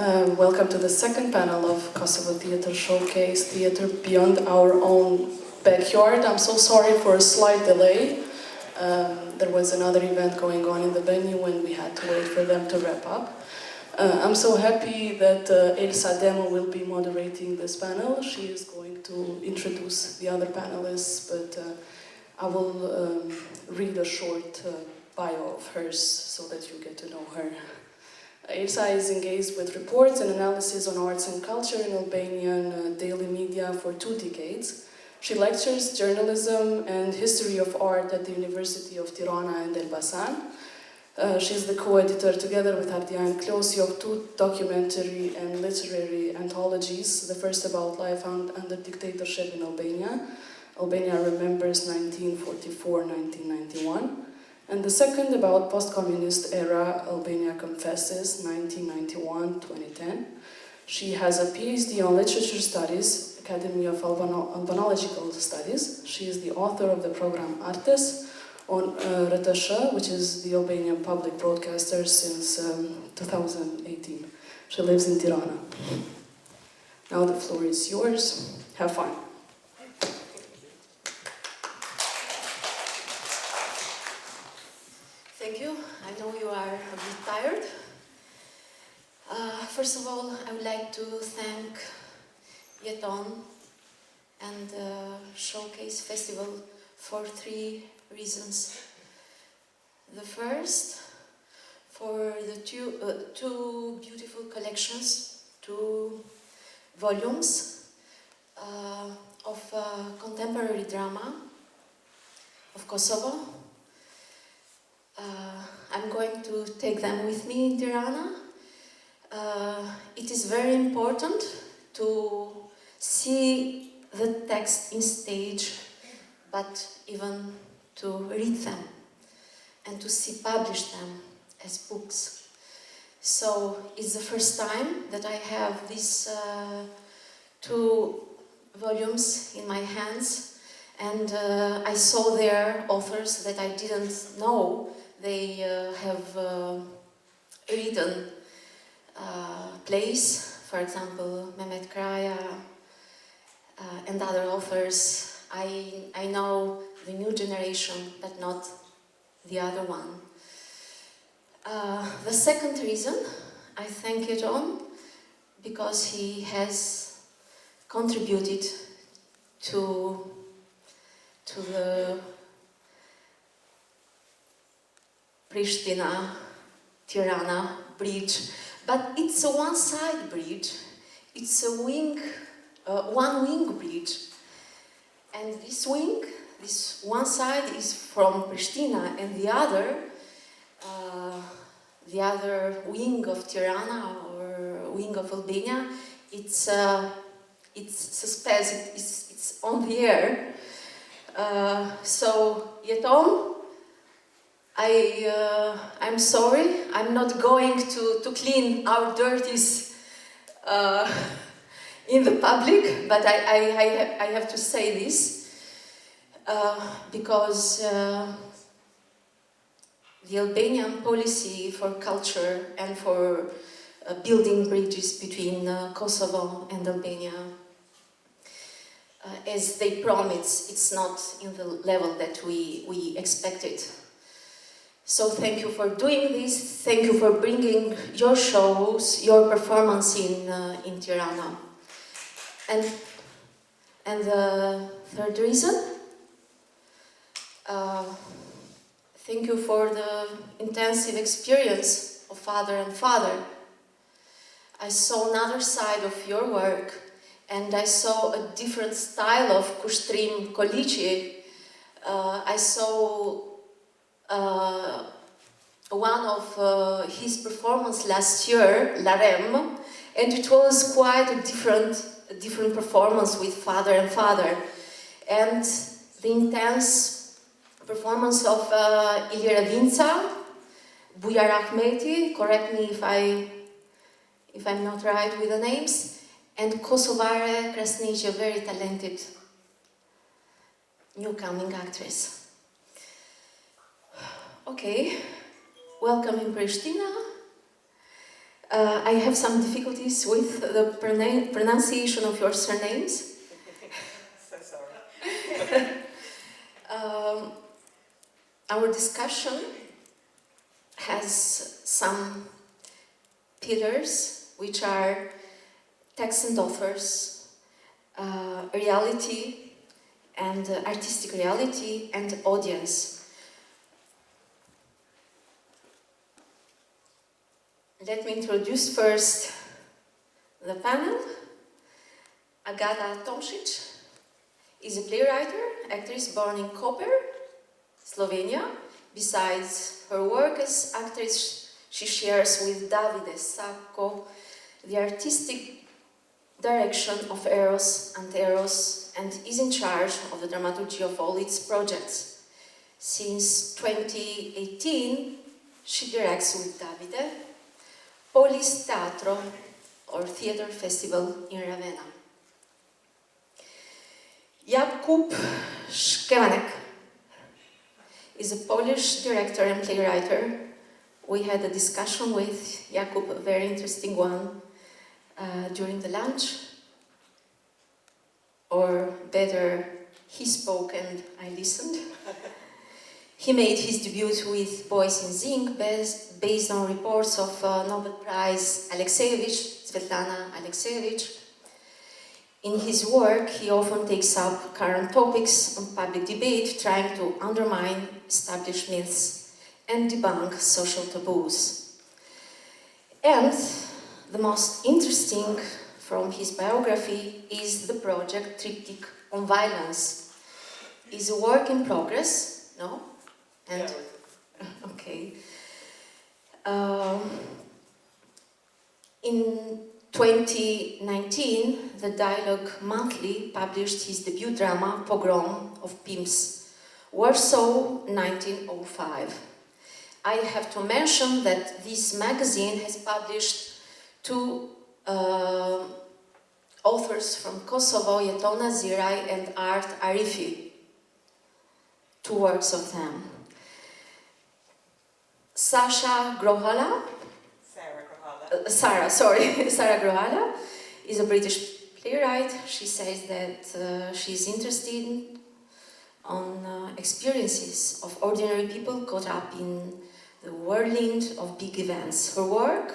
Welcome to the second panel of Kosovo Theatre Showcase, Theatre Beyond Our Own Backyard. I'm so sorry for a slight delay. There was another event going on in the venue and we had to wait for them to wrap up. I'm so happy that Elsa Demo will be moderating this panel. She is going to introduce the other panelists, but I will read a short bio of hers so that you get to know her. Elsa is engaged with reports and analysis on arts and culture in Albanian daily media for 2 decades. She lectures journalism and history of art at the University of Tirana and Elbasan. She is the co-editor, together with Ardian Klosi, of 2 documentary and literary anthologies. The first about life under dictatorship in Albania, Albania Remembers 1944-1991. And the second about post-communist era, Albania Confesses, 1991-2010. She has a PhD on literature studies, Academy of Albanological Studies. She is the author of the program Artes on RTS, which is the Albanian public broadcaster since 2018. She lives in Tirana. Now the floor is yours. Have fun. Thank you. I know you are a bit tired. First of all, I would like to thank Jeton and Showcase Festival for 3 reasons. The first, for the 2 beautiful collections, 2 volumes of contemporary drama of Kosovo. I'm going to take them with me in Tirana. It is very important to see the text in stage, but even to read them and to see publish them as books. So it's the first time that I have these 2 volumes in my hands, and I saw their authors that I didn't know. They have written plays, for example, Mehmet Kraya and other authors. I know the new generation, but not the other one. The second reason, I thank Jeton because he has contributed to the Pristina-Tirana bridge, but it's a one-side bridge. It's a one-wing bridge, and this one side is from Pristina, and the other wing of Tirana or wing of Albania, it's suspended. It's on the air. So Jeton, I'm sorry, I'm not going to clean our dirties in the public, but I have to say this because the Albanian policy for culture and for building bridges between Kosovo and Albania, as they promised, it's not in the level that we expected. So thank you for doing this. Thank you for bringing your shows, your performance in Tirana. And the third reason, thank you for the intensive experience of Father and Father. I saw another side of your work, and I saw a different style of Kushtrim Kolici. I saw one of his performance last year, Larem, and it was quite a different performance with Father and Father. And the intense performance of Ilir Vinca, Bujar Ahmeti, correct me if I'm not right with the names, and Kosovare Krasniqi, a very talented newcoming actress. Okay, welcome in Pristina. I have some difficulties with the pronunciation of your surnames. So sorry. Our discussion has some pillars, which are text and authors, reality and artistic reality, and audience. Let me introduce first the panel. Agata Tomšič is a playwright, actress born in Koper, Slovenia. Besides her work as actress, she shares with Davide Sacco the artistic direction of Eros and Eros, and is in charge of the dramaturgy of all its projects. Since 2018, she directs with Davide Polis Teatro, or Theatre Festival in Ravenna. Jakub Skrzywanek is a Polish director and playwright. We had a discussion with Jakub, a very interesting one, during the lunch. Or better, he spoke and I listened. He made his debut with Boys in Zinc, based on reports of Nobel Prize Svetlana Alexeyevich. In his work, he often takes up current topics on public debate, trying to undermine established myths and debunk social taboos. And the most interesting from his biography is the project Triptych on Violence. It's a work in progress, no? And, okay. In 2019, the Dialogue Monthly published his debut drama, Pogrom of Pimps, Warsaw 1905. I have to mention that this magazine has published two authors from Kosovo, Jetona Ziraj and Art Arifi, two works of them. Sarah Grochala is a British playwright. She says that she's interested on experiences of ordinary people caught up in the whirlwind of big events. Her work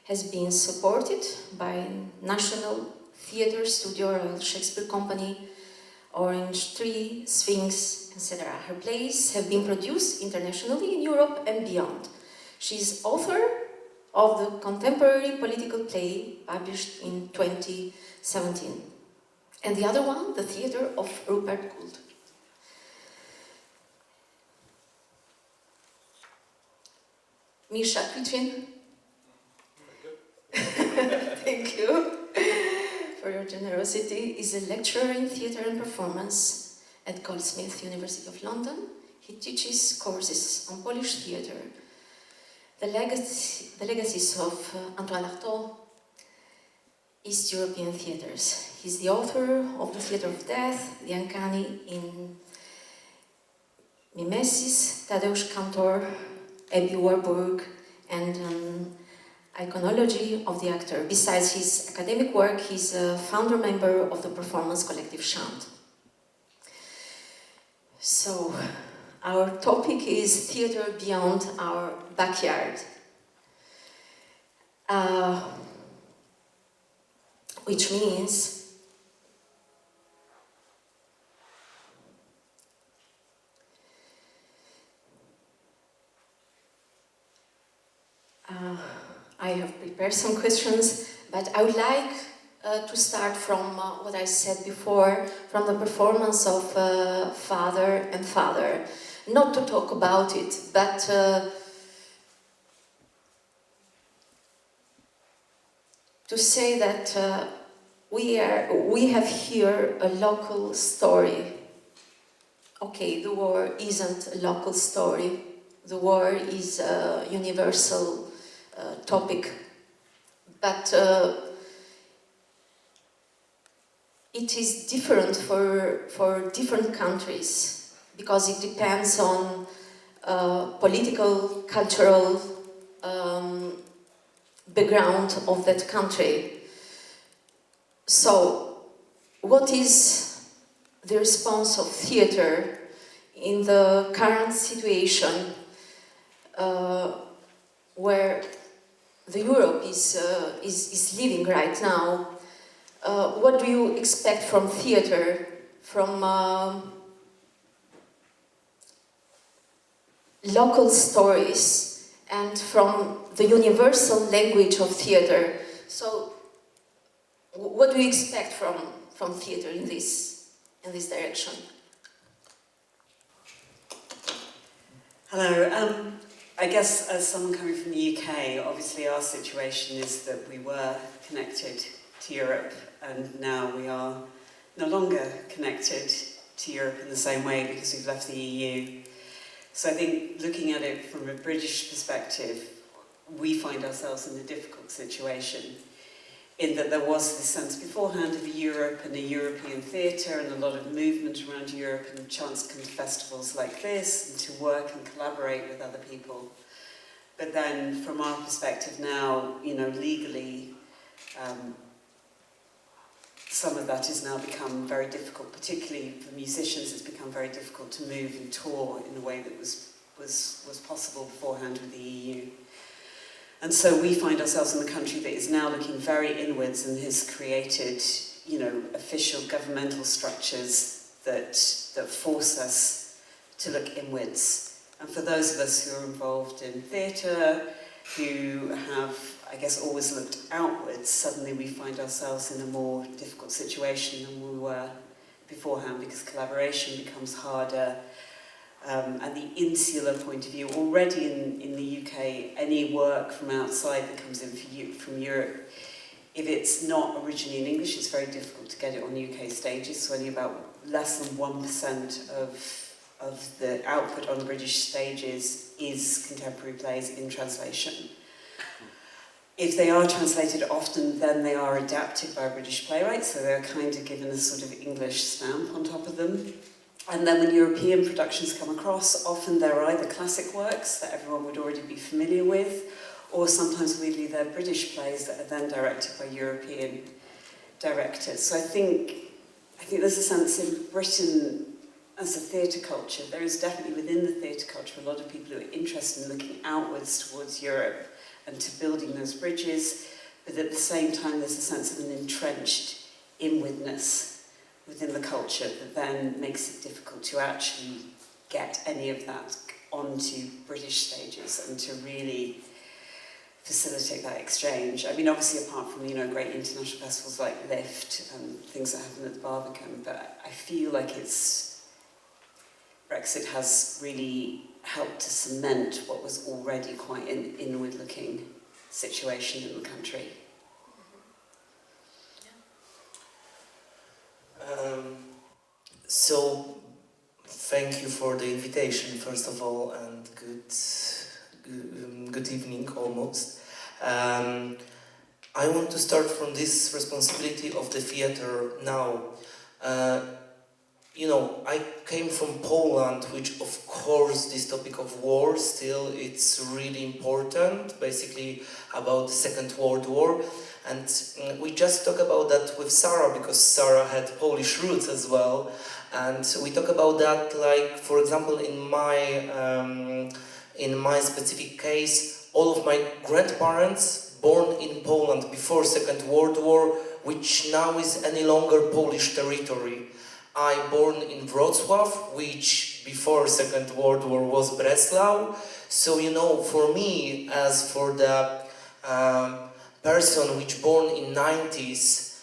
has been supported by National Theatre Studio, Royal Shakespeare Company, Orange Tree, Sphinx, etc. Her plays have been produced internationally in Europe and beyond. She is author of the contemporary political play published in 2017. And the other one, The Theatre of Rupert Gould. Mischa Twitchin. Thank you for your generosity. Is a lecturer in theatre and performance at Goldsmiths, University of London. He teaches courses on Polish theatre, the legacies of Antoine Artaud, East European theatres. He's the author of The Theatre of Death, The Uncanny in Mimesis, Tadeusz Kantor, Abby Warburg, and Iconology of the Actor. Besides his academic work, he's a founder member of the performance collective Shant. So, our topic is theatre beyond our backyard, which means I have prepared some questions, but I would like to start from what I said before, from the performance of Father and Father. Not to talk about it, but to say that we have here a local story. Okay, the war isn't a local story. The war is a universal topic, but it is different for different countries because it depends on political, cultural background of that country. So, what is the response of theater in the current situation where the Europe is living right now? What do you expect from theater, from local stories, and from the universal language of theater? So, what do you expect from theater in this direction? Hello. I guess as someone coming from the UK, obviously our situation is that we were connected to Europe and now we are no longer connected to Europe in the same way because we've left the EU. So I think looking at it from a British perspective, we find ourselves in a difficult situation in that there was this sense beforehand of Europe and a European theatre and a lot of movement around Europe and chance to come to festivals like this and to work and collaborate with other people. But then from our perspective now, you know, legally, some of that has now become very difficult, particularly for musicians. It's become very difficult to move and tour in a way that was possible beforehand with the EU. And so we find ourselves in a country that is now looking very inwards and has created, you know, official governmental structures that force us to look inwards. And for those of us who are involved in theatre, who have, I guess, always looked outwards, suddenly we find ourselves in a more difficult situation than we were beforehand because collaboration becomes harder. And the insular point of view, already in the UK, any work from outside that comes in from Europe, if it's not originally in English, it's very difficult to get it on UK stages, so only about less than 1% of the output on British stages is contemporary plays in translation. If they are translated often, then they are adapted by British playwrights, so they're kind of given a sort of English stamp on top of them. And then when European productions come across, often they're either classic works that everyone would already be familiar with, or sometimes weirdly they're British plays that are then directed by European directors. So I think there's a sense in Britain as a theatre culture, there is definitely within the theatre culture a lot of people who are interested in looking outwards towards Europe and to building those bridges, but at the same time there's a sense of an entrenched inwardness within the culture that then makes it difficult to actually get any of that onto British stages and to really facilitate that exchange. I mean, obviously apart from, you know, great international festivals like Lift and things that happen at the Barbican, but I feel like Brexit has really helped to cement what was already quite an inward-looking situation in the country. So, thank you for the invitation, first of all, and good evening, almost. I want to start from this responsibility of the theater now. You know, I came from Poland, which of course this topic of war still it's really important, basically about the Second World War. And we just talk about that with Sarah, because Sarah had Polish roots as well. And we talk about that, like, for example, in my specific case, all of my grandparents born in Poland before Second World War, which now is any longer Polish territory. I born in Wrocław, which before Second World War was Breslau. So, you know, for me, as for the person which born in 90s,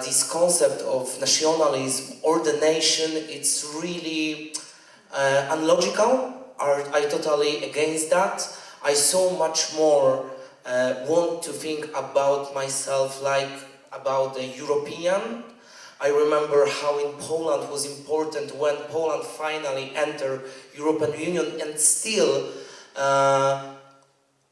this concept of nationalism or the nation, it's really unlogical. I totally against that. I so much more want to think about myself like about the European. I remember how in Poland was important when Poland finally entered European Union, and still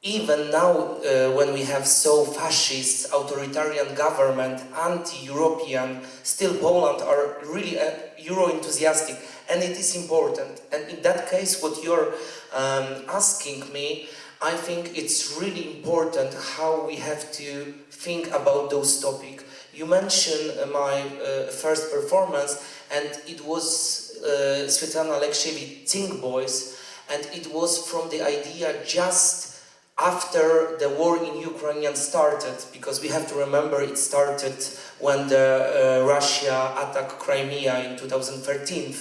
even now when we have so fascist, authoritarian government, anti-European, still Poland are really Euro-enthusiastic, and it is important. And in that case, what you're asking me, I think it's really important how we have to think about those topics. You mentioned my first performance, and it was Svetlana Alexievich Think Boys, and it was from the idea just after the war in Ukrainian started, because we have to remember it started when the Russia attacked Crimea in 2013.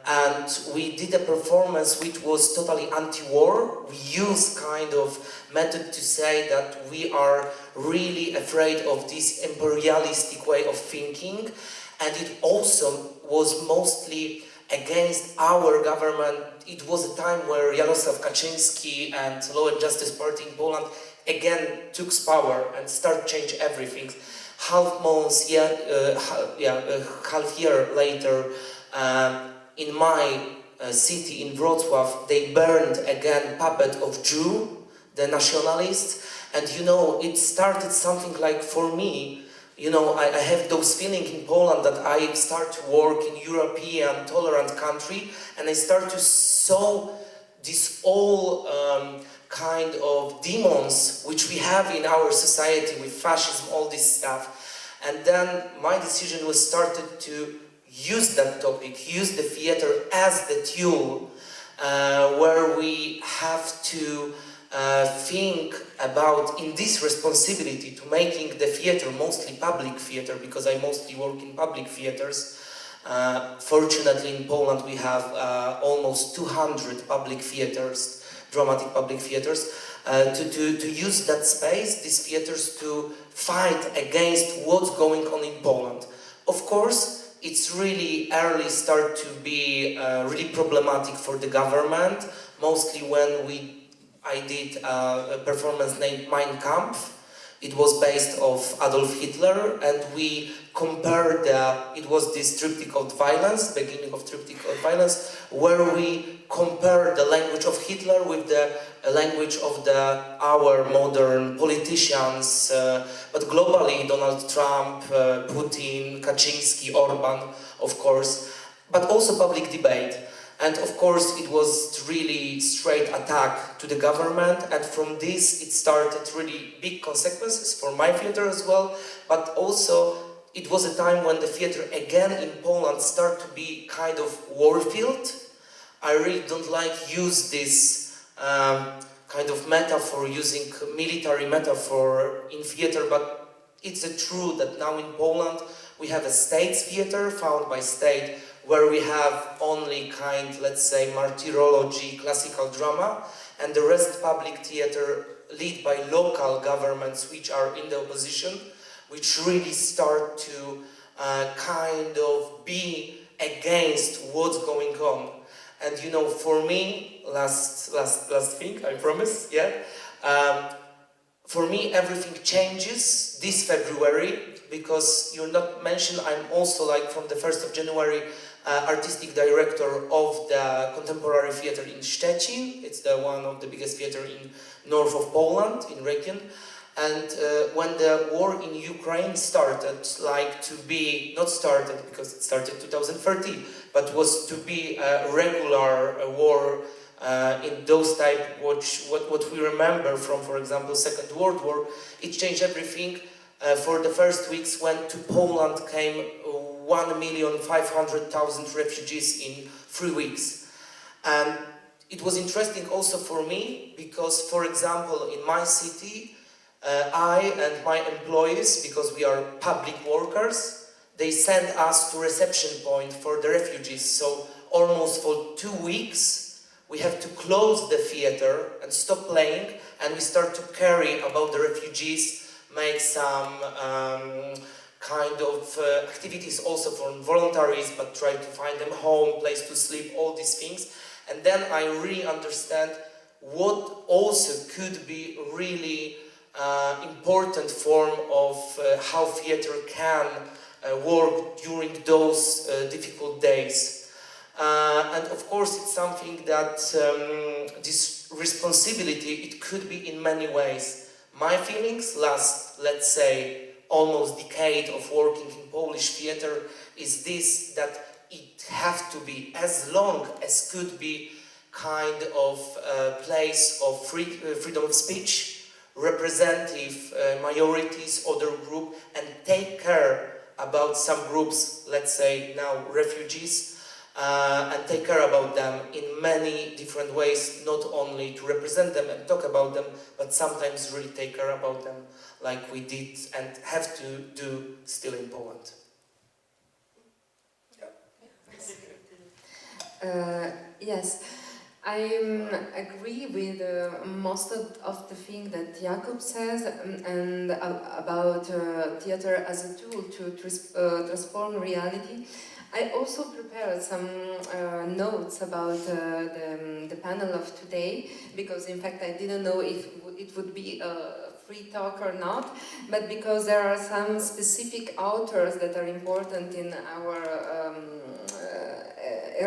And we did a performance which was totally anti-war. We used kind of method to say that we are really afraid of this imperialistic way of thinking, and it also was mostly against our government. It was a time where Jarosław Kaczynski and Law and Justice Party in Poland again took power and start change everything. Half year later, in my city in Wrocław, they burned again puppet of Jew, the nationalists, and you know, it started something like, for me, you know, I have those feelings in Poland that I start to work in European tolerant country, and I start to saw this all kind of demons which we have in our society with fascism, all this stuff. And then my decision was started to use that topic, use the theater as the tool where we have to think about in this responsibility to making the theater mostly public theater, because I mostly work in public theaters. Fortunately in Poland we have almost 200 public theaters, dramatic public theaters, to use that space, these theaters, to fight against what's going on in Poland. Of course, it's really early start to be really problematic for the government, mostly when I did a performance named Mein Kampf. It was based off Adolf Hitler, and we compared it was this triptych of violence, beginning of triptych of violence, where we compare the language of Hitler with the language of our modern politicians, but globally Donald Trump, Putin, Kaczynski, Orban, of course, but also public debate. And of course it was really straight attack to the government, and from this it started really big consequences for my theater as well, but also it was a time when the theater again in Poland started to be kind of war field. I really don't like use this kind of metaphor, using military metaphor in theater, but it's true that now in Poland we have a state theater found by state, where we have only kind, let's say, martyrology, classical drama, and the rest public theater led by local governments which are in the opposition, which really start to kind of be against what's going on. And you know, for me, last thing, I promise, yeah. For me, everything changes this February, because you're not mentioned, I'm also like from the 1st of January, artistic director of the Contemporary Theatre in Szczecin. It's one of the biggest theatre in north of Poland, in region. And when the war in Ukraine started, like to be, not started because it started 2013, but was to be a regular war in those type, what we remember from, for example, Second World War, it changed everything. For the first weeks when to Poland came 1,500,000 refugees in 3 weeks. And it was interesting also for me, because, for example, in my city, I and my employees, because we are public workers, they send us to reception point for the refugees. So almost for 2 weeks, we have to close the theater and stop playing, and we start to carry about the refugees, make some kind of activities also for voluntaries, but try to find them home, place to sleep, all these things. And then I really understand what also could be really important form of how theater can work during those difficult days. And of course it's something that this responsibility, it could be in many ways. My feelings last, let's say, almost decade of working in Polish theater is this, that it have to be as long as could be kind of place of freedom of speech, representative minorities, other group, and take care about some groups, let's say now refugees, and take care about them in many different ways, not only to represent them and talk about them, but sometimes really take care about them, like we did and have to do still in Poland. Yes, I agree with most of the things that Jakub says and about theater as a tool to transform reality. I also prepared some notes about the panel of today, because in fact I didn't know if it would be a free talk or not, but because there are some specific authors that are important in our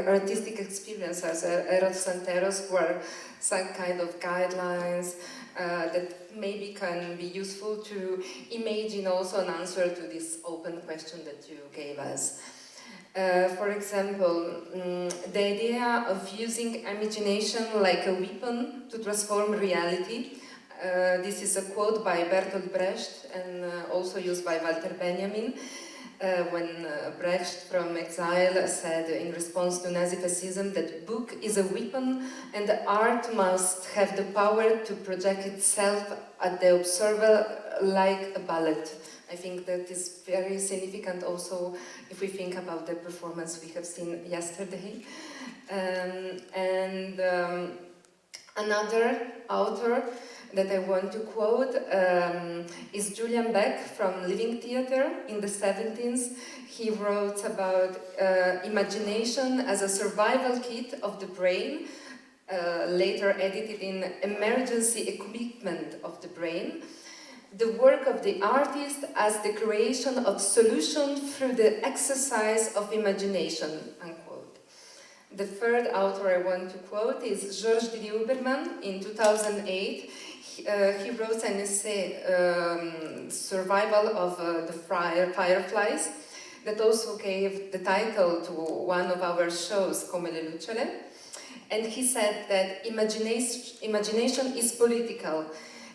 artistic experience as erupts and terrors, who are some kind of guidelines that maybe can be useful to imagine also an answer to this open question that you gave us. For example, the idea of using imagination like a weapon to transform reality. This is a quote by Bertolt Brecht and also used by Walter Benjamin, when Brecht from exile said in response to Nazi fascism that book is a weapon and the art must have the power to project itself at the observer like a bullet. I think that is very significant also if we think about the performance we have seen yesterday. Another author that I want to quote is Julian Beck from Living Theatre in the 70s. He wrote about imagination as a survival kit of the brain, later edited in Emergency Equipment of the Brain. The work of the artist as the creation of solutions through the exercise of imagination, unquote. The third author I want to quote is Georges Huberman in 2008. He wrote an essay, Survival of the Fireflies, that also gave the title to one of our shows, Come le lucciole. And he said that imagination is political,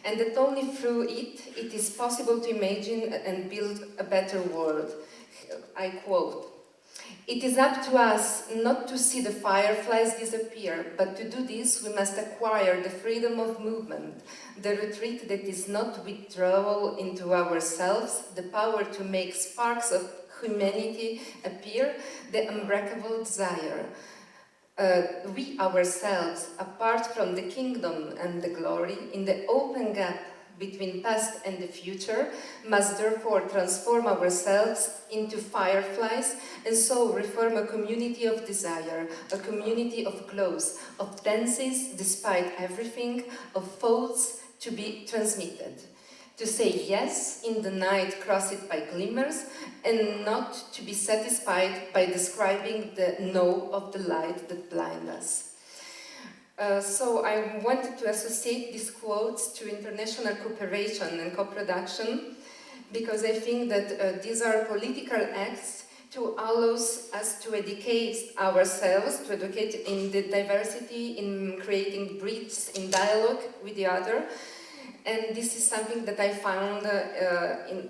and that only through it is possible to imagine and build a better world. I quote, "It is up to us not to see the fireflies disappear, but to do this we must acquire the freedom of movement, the retreat that is not withdrawal into ourselves, the power to make sparks of humanity appear, the unbreakable desire. We ourselves, apart from the kingdom and the glory, in the open gap between past and the future, must therefore transform ourselves into fireflies and so reform a community of desire, a community of glows, of dances despite everything, of thoughts to be transmitted. To say yes in the night crossed by glimmers, and not to be satisfied by describing the no of the light that blinds us." So I wanted to associate these quotes to international cooperation and co-production, because I think that these are political acts to allow us to educate ourselves, to educate in the diversity, in creating bridges in dialogue with the other. And this is something that I found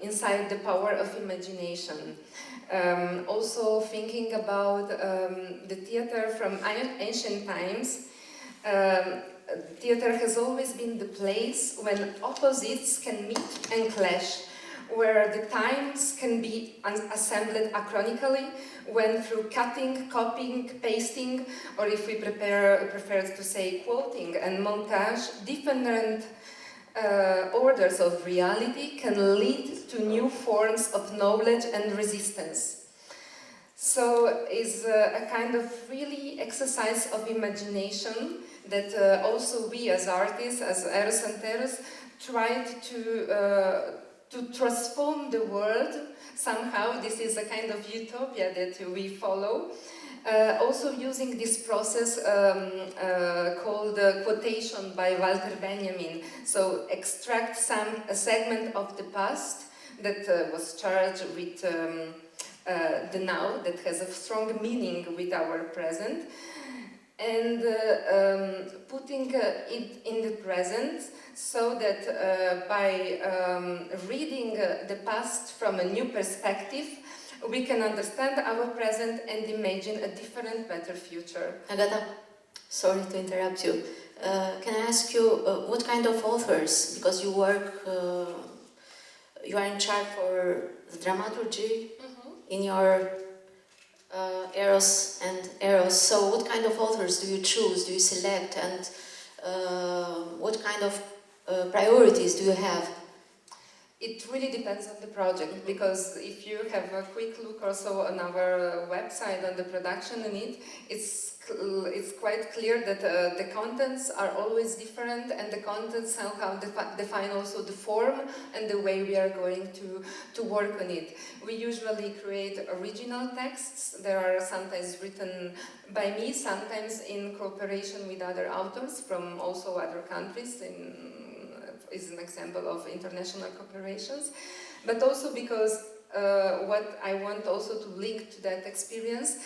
inside the power of imagination. Also thinking about the theater from ancient times, theater has always been the place when opposites can meet and clash, where the times can be assembled achronically, when through cutting, copying, pasting, or if we prefer to say quoting and montage, different orders of reality can lead to new forms of knowledge and resistance. So it's a kind of really exercise of imagination that also we as artists, as Eros and Teros, tried to transform the world. Somehow this is a kind of utopia that we follow. Also using this process called quotation by Walter Benjamin. So extract a segment of the past that was charged with the now, that has a strong meaning with our present, and putting it in the present, so that by reading the past from a new perspective, we can understand our present and imagine a different, better future. Agata, sorry to interrupt you. Can I ask you what kind of authors, because you work, you are in charge for the dramaturgy in your Eros and Eros, so what kind of authors do you choose, do you select, and what kind of priorities do you have? It really depends on the project, because if you have a quick look also on our website on the production in it, it's quite clear that the contents are always different, and the contents somehow define also the form and the way we are going to work on it. We usually create original texts. They are sometimes written by me, sometimes in cooperation with other authors from also other countries, is an example of international cooperations, but also because what I want also to link to that experience,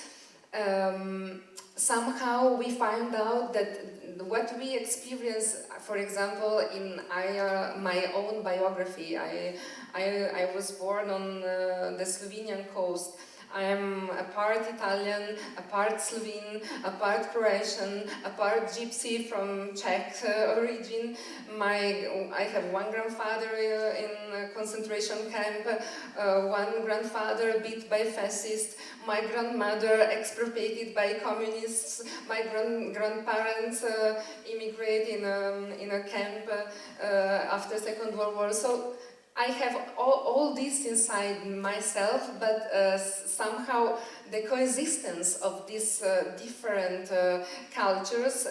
somehow we find out that what we experience, for example, in my own biography, I was born on the Slovenian coast. I am a part Italian, a part Slovene, a part Croatian, a part Gypsy from Czech origin. I have one grandfather in a concentration camp, one grandfather beat by fascists, my grandmother expropriated by communists, my grandparents immigrated in a camp after Second World War. So I have all this inside myself, but somehow the coexistence of these different cultures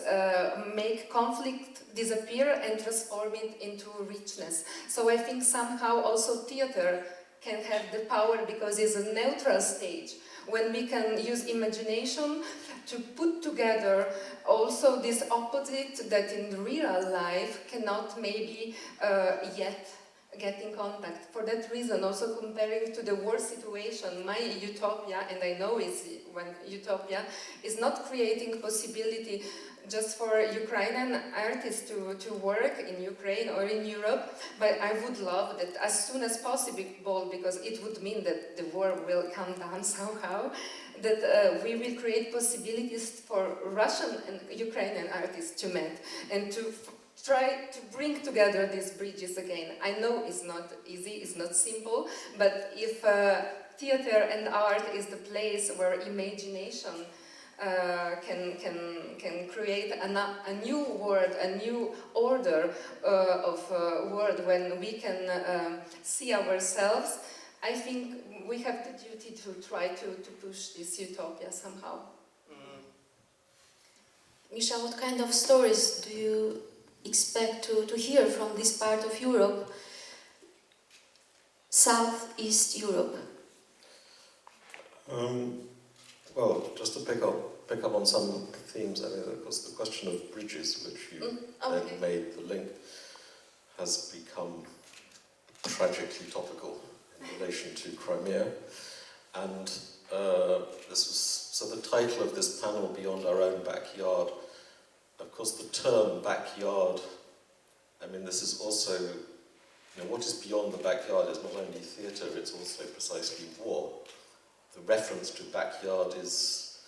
make conflict disappear and transform it into richness. So I think somehow also theater can have the power, because it's a neutral stage when we can use imagination to put together also this opposite that in real life cannot maybe yet get in contact. For that reason, also comparing to the war situation, my utopia, and I know it's when utopia, is not creating possibility just for Ukrainian artists to work in Ukraine or in Europe, but I would love that as soon as possible, because it would mean that the war will come down somehow, that we will create possibilities for Russian and Ukrainian artists to meet and to try to bring together these bridges again. I know it's not easy, it's not simple, but if theater and art is the place where imagination can create a new world, a new order of world when we can see ourselves, I think we have the duty to try to push this utopia somehow. Mischa, what kind of stories do you expect to hear from this part of Europe, Southeast Europe? Well, just to pick up on some themes, I mean, of course, the question of bridges, which you then made the link, has become tragically topical in relation to Crimea. And so the title of this panel, Beyond Our Own Backyard, of course, the term backyard, I mean, this is also, you know, what is beyond the backyard is not only theatre, it's also precisely war. The reference to backyard is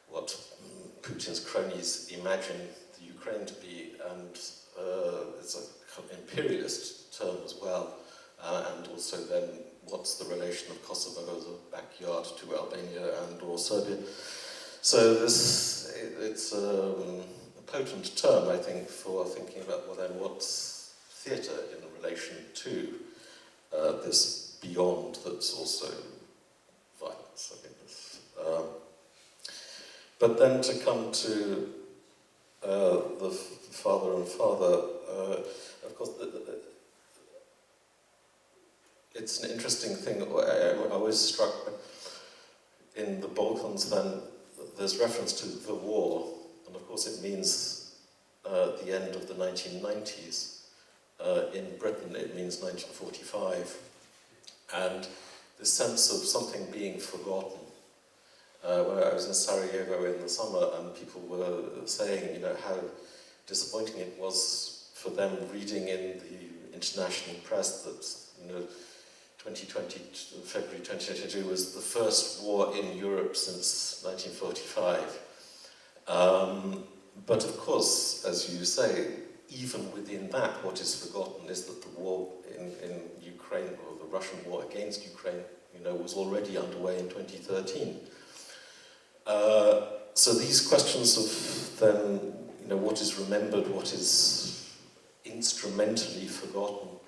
what Putin's cronies imagine the Ukraine to be, and it's an imperialist term as well, and also then what's the relation of Kosovo as a backyard to Albania and or Serbia. So it's a potent term, I think, for thinking about, well, then what's theatre in relation to this beyond that's also violence. I think this, but then to come to the father and father, of course, it's an interesting thing. I was struck in the Balkans, then there's reference to the war, and of course it means the end of the 1990s. In Britain it means 1945, and the sense of something being forgotten. when I was in Sarajevo in the summer, and people were saying, how disappointing it was for them reading in the international press that, February 2022 was the first war in Europe since 1945. But of course, as you say, even within that, what is forgotten is that the war in Ukraine, or the Russian war against Ukraine, was already underway in 2013. So these questions of then, what is remembered, what is instrumentally forgotten,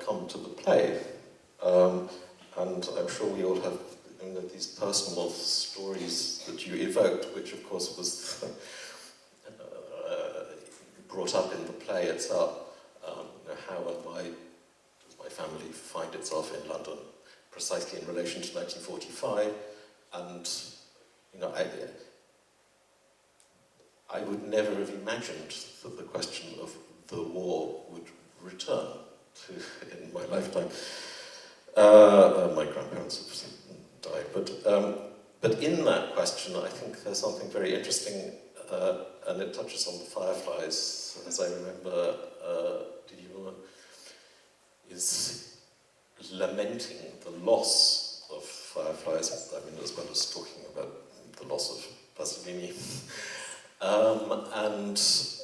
come to the play. And I'm sure we all have these personal stories that you evoked, which of course was brought up in the play itself. How and why does my family find itself in London, precisely in relation to 1945? And I would never have imagined that the question of the war would return in my lifetime. My grandparents have died, but in that question, I think there's something very interesting, and it touches on the fireflies. As I remember, is lamenting the loss of fireflies. I mean, as well as talking about the loss of Pasolini. And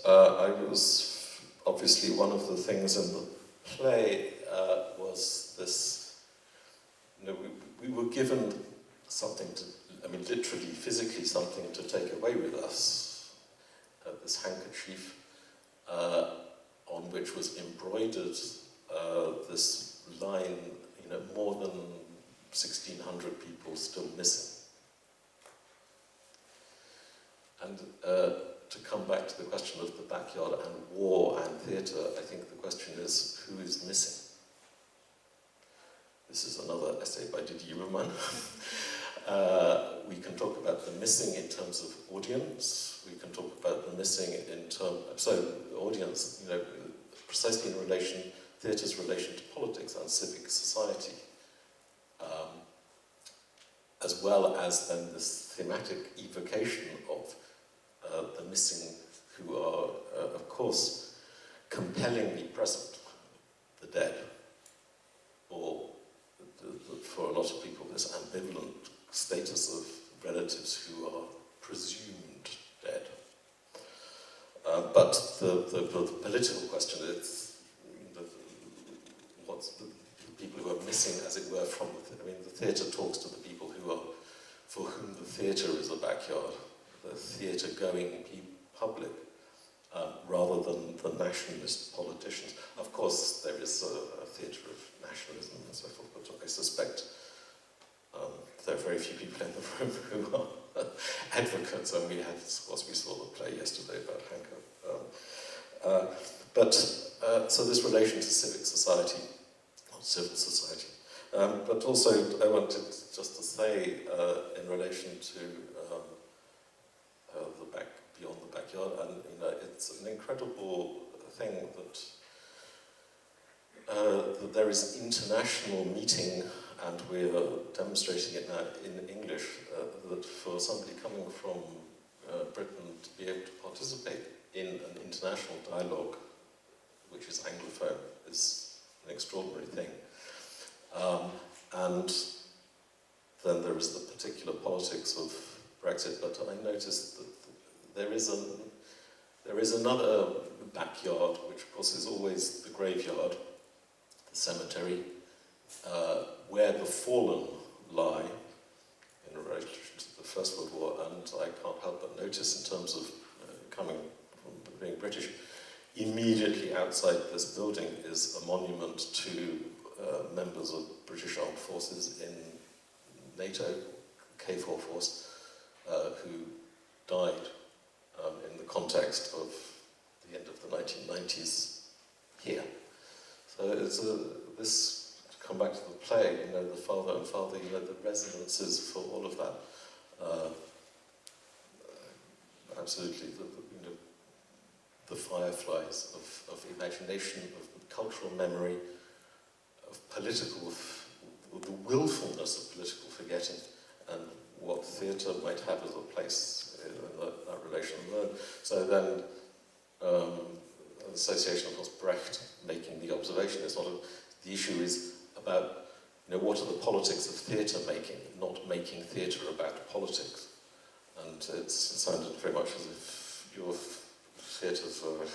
I was obviously one of the things in the play was this. We were given something to, literally, physically something to take away with us. This handkerchief on which was embroidered this line, more than 1,600 people still missing. And to come back to the question of the backyard and war and theatre, I think the question is, who is missing? This is another essay by Didier Roman. We can talk about the missing in terms of audience. We can talk about the missing in terms... So, audience, precisely in relation, theatre's relation to politics and civic society. As well as then this thematic evocation of the missing, who are, of course, compellingly present, the dead, or for a lot of people, this ambivalent status of relatives who are presumed dead. But the political question is what's the people who are missing, as it were, from the theatre talks to the people who are, for whom the theatre is a backyard, the theatre-going public, rather than the nationalist politicians. Of course, there is a theatre of nationalism and so forth, but I suspect there are very few people in the room who are advocates, and we saw the play yesterday about Hanko. So this relation to civic society, or civil society, but also I wanted just to say in relation to beyond the backyard, and it's an incredible thing that there is international meeting, and we're demonstrating it now in English, that for somebody coming from Britain to be able to participate in an international dialogue, which is Anglophone, is an extraordinary thing. And then there is the particular politics of Brexit, but I noticed that there is another backyard, which of course is always the graveyard, the cemetery, where the fallen lie in relation to the First World War, and I can't help but notice, in terms of coming from being British, immediately outside this building is a monument to members of British Armed Forces in NATO, KFOR force, who died in the context of the end of the 1990s here. So it's this, to come back to the play, the father and father, the resonances for all of that. Absolutely, the fireflies of imagination, of cultural memory, of political, the willfulness of political forgetting, and what what theatre might have as a place in that relation. So then, an association, of course, Brecht making the observation is not the issue is about, what are the politics of theatre making, not making theatre about politics. And it sounded very much as if your theatres are,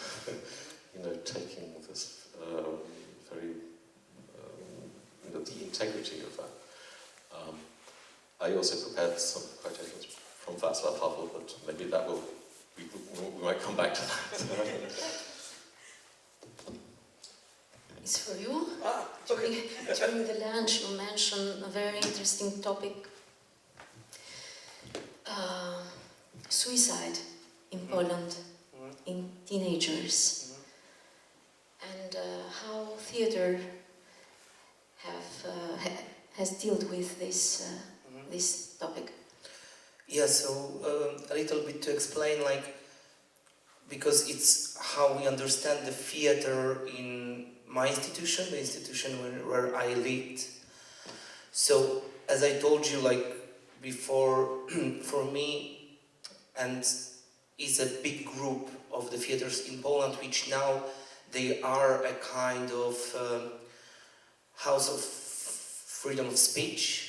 taking this very, the integrity of that. I also prepared some quotations from Václav Havel, but maybe we might come back to that. It's for you. During the lunch you mentioned a very interesting topic, suicide in Poland, in teenagers, and how theatre has dealt with this topic. Yeah, so a little bit to explain, because it's how we understand the theater in my institution, the institution where I lead. So, as I told you, before, for me, and is a big group of the theaters in Poland, which now they are a kind of house of freedom of speech.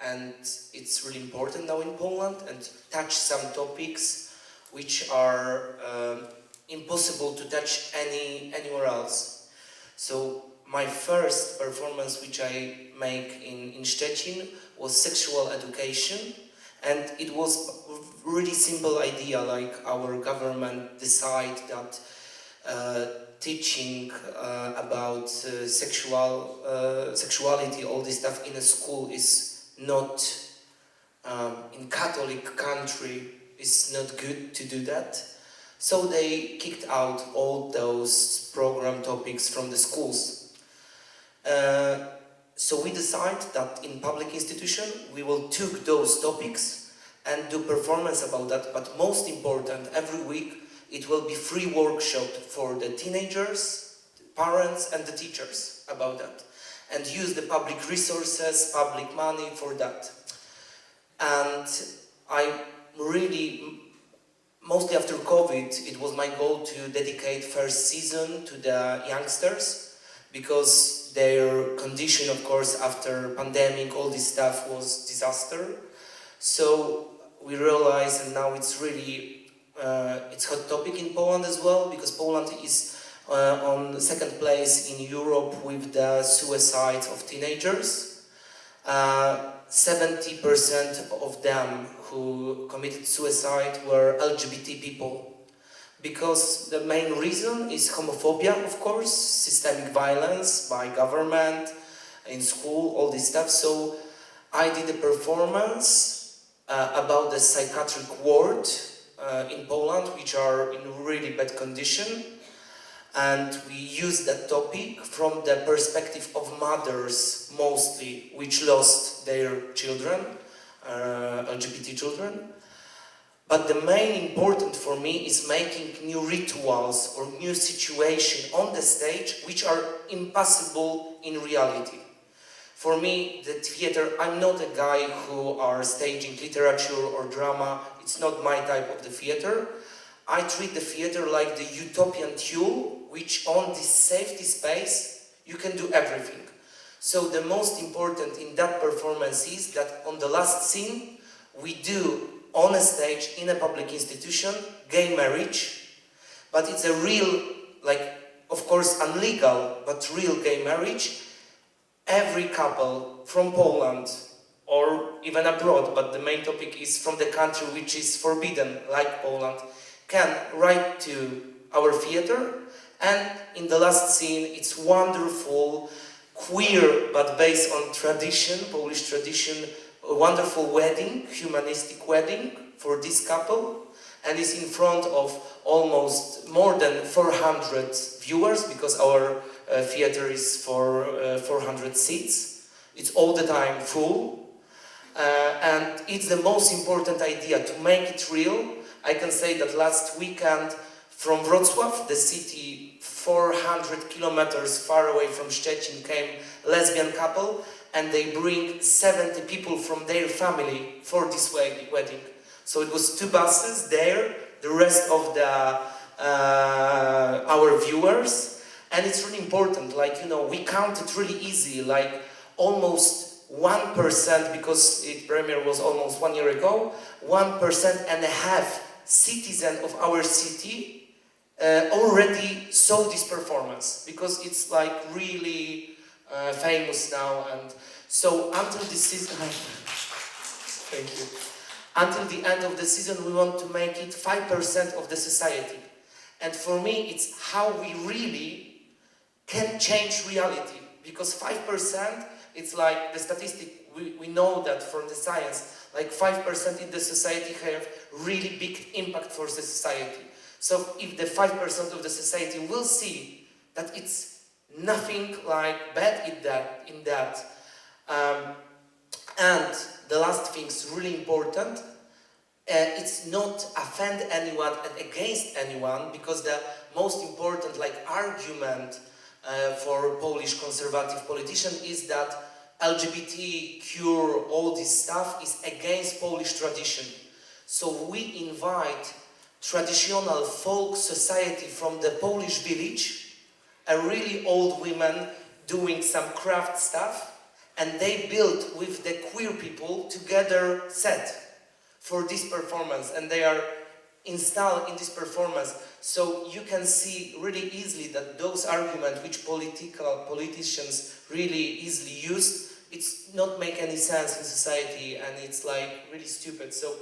And it's really important now in Poland, and touch some topics which are impossible to touch anywhere else. So my first performance which I make in Szczecin was sexual education, and it was a really simple idea, our government decide that teaching about sexuality, all this stuff in a school is not, in Catholic country, it's not good to do that. So they kicked out all those program topics from the schools. So we decided that in public institution we will take those topics and do performance about that, but most important, every week it will be free workshop for the teenagers, parents and the teachers about that. And use the public resources, public money for that. And I really, mostly after COVID, it was my goal to dedicate first season to the youngsters, because their condition, of course, after pandemic, all this stuff was disaster. So we realized, and now it's really, it's hot topic in Poland as well, because Poland is on the second place in Europe with the suicide of teenagers. 70% of them who committed suicide were LGBT people. Because the main reason is homophobia, of course, systemic violence by government, in school, all this stuff. So I did a performance about the psychiatric ward in Poland, which are in really bad condition. And we use that topic from the perspective of mothers, mostly, which lost their children, LGBT children. But the main important for me is making new rituals or new situations on the stage which are impossible in reality. For me, the theater, I'm not a guy who are staging literature or drama. It's not my type of the theater. I treat the theater like the utopian tool, which on this safety space, you can do everything. So the most important in that performance is that on the last scene, we do on a stage in a public institution, gay marriage, but it's a real, of course unlegal, but real gay marriage. Every couple from Poland or even abroad, but the main topic is from the country which is forbidden, like Poland, can write to our theater, and in the last scene it's wonderful, queer, but based on tradition, Polish tradition, a wonderful wedding, humanistic wedding for this couple, and it's in front of almost more than 400 viewers, because our theater is for 400 seats. It's all the time full, and it's the most important idea to make it real. I can say that last weekend From Wrocław, the city 400 kilometers far away from Szczecin, came lesbian couple, and they bring 70 people from their family for this wedding. So it was 2 buses there, the rest of the our viewers, and it's really important. Like, you know, we counted really easy, like almost 1%, because it premiere was almost 1 year ago. 1.5% citizen of our city already saw this performance, because it's like really famous now. And so until this season, thank you. Until the end of the season, we want to make it 5% of the society. And for me, it's how we really can change reality. Because 5%, it's like the statistic, we know that from the science, like 5% in the society have really big impact for the society. So if the 5% of the society will see that it's nothing like bad in that. And the last thing is really important. It's not offend anyone and against anyone, because the most important argument for Polish conservative politician is that LGBT cure, all this stuff is against Polish tradition. So we invite traditional folk society from the Polish village, a really old women doing some craft stuff, and they built with the queer people together set for this performance, and they are installed in this performance. So you can see really easily that those arguments which politicians really easily use, it's not make any sense in society, and it's like really stupid. So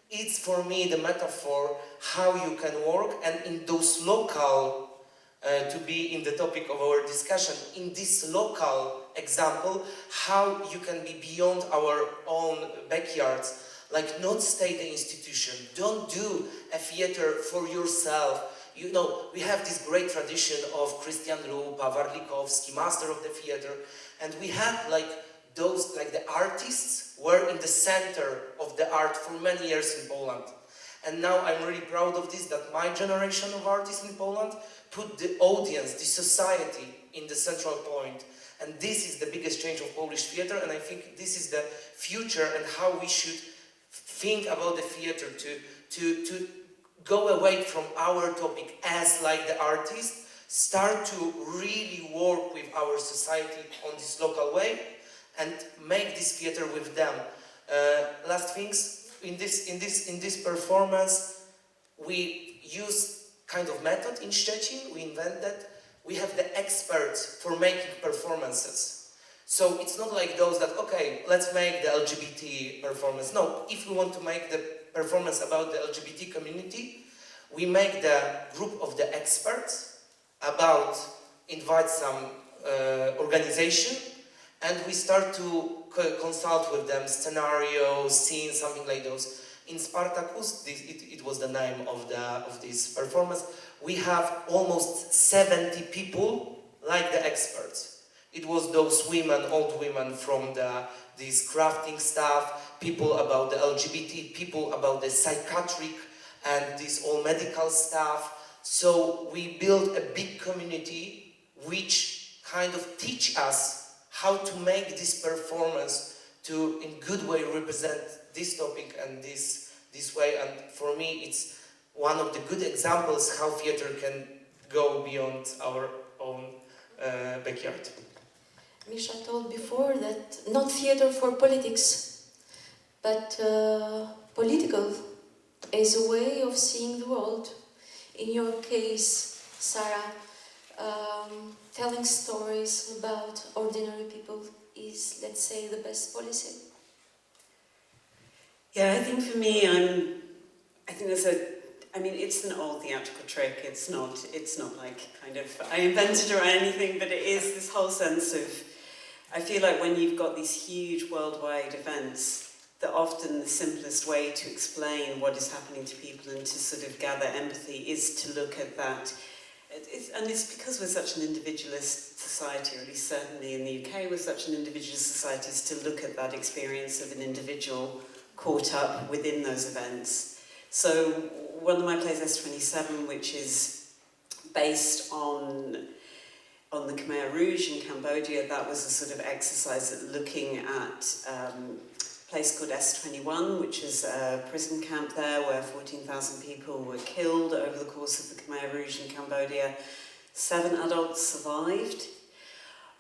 it's for me the metaphor how you can work, and in those local, to be in the topic of our discussion, in this local example, how you can be beyond our own backyards, like not stay the institution, don't do a theater for yourself. You know, we have this great tradition of Christian Lupa, Warlikowski, master of the theater, and we had those, the artists were in the center of the art for many years in Poland. And now I'm really proud of this, that my generation of artists in Poland put the audience, the society in the central point. And this is the biggest change of Polish theater, and I think this is the future and how we should think about the theater, to go away from our topic as the artist, start to really work with our society on this local way, and make this theater with them. Last things, in this performance, we use kind of method in Szczecin, we invented. We have the experts for making performances. So it's not like those that, okay, let's make the LGBT performance. No, if we want to make the performance about the LGBT community, we make the group of the experts invite some organization, and we start to consult with them, scenarios, scenes, something like those. In Spartacus, it was the name of this performance, we have almost 70 people like the experts. It was those women, old women from this crafting stuff, people about the LGBT, people about the psychiatric and this all medical stuff. So we built a big community which kind of teach us how to make this performance to in good way represent this topic and this way. And for me it's one of the good examples how theater can go beyond our own backyard. Mischa told before that not theater for politics, but political as a way of seeing the world. In your case, Sarah, telling stories about ordinary people is, let's say, the best policy. Yeah, I think for me, it's an old theatrical trick. It's not like kind of I invented it or anything, but it is this whole sense of, I feel like when you've got these huge worldwide events, that often the simplest way to explain what is happening to people and to sort of gather empathy is to look at that. And it's because we're such an individualist society, or at least certainly in the UK, we're such an individualist society, is to look at that experience of an individual caught up within those events. So one of my plays, S27, which is based on the Khmer Rouge in Cambodia, that was a sort of exercise at looking at a place called S21, which is a prison camp there where 14,000 people were killed over the course of the Khmer Rouge in Cambodia. 7 adults survived.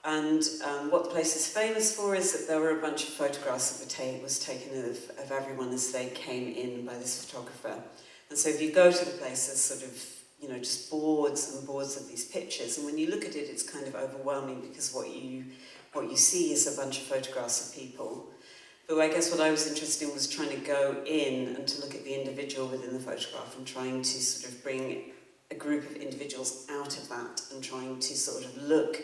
And what the place is famous for is that there were a bunch of photographs that was taken of everyone as they came in by this photographer. And so if you go to the place, there's sort of, you know, just boards and boards of these pictures. And when you look at it, it's kind of overwhelming because what you see is a bunch of photographs of people. But I guess what I was interested in was trying to go in and to look at the individual within the photograph and trying to sort of bring a group of individuals out of that and trying to sort of look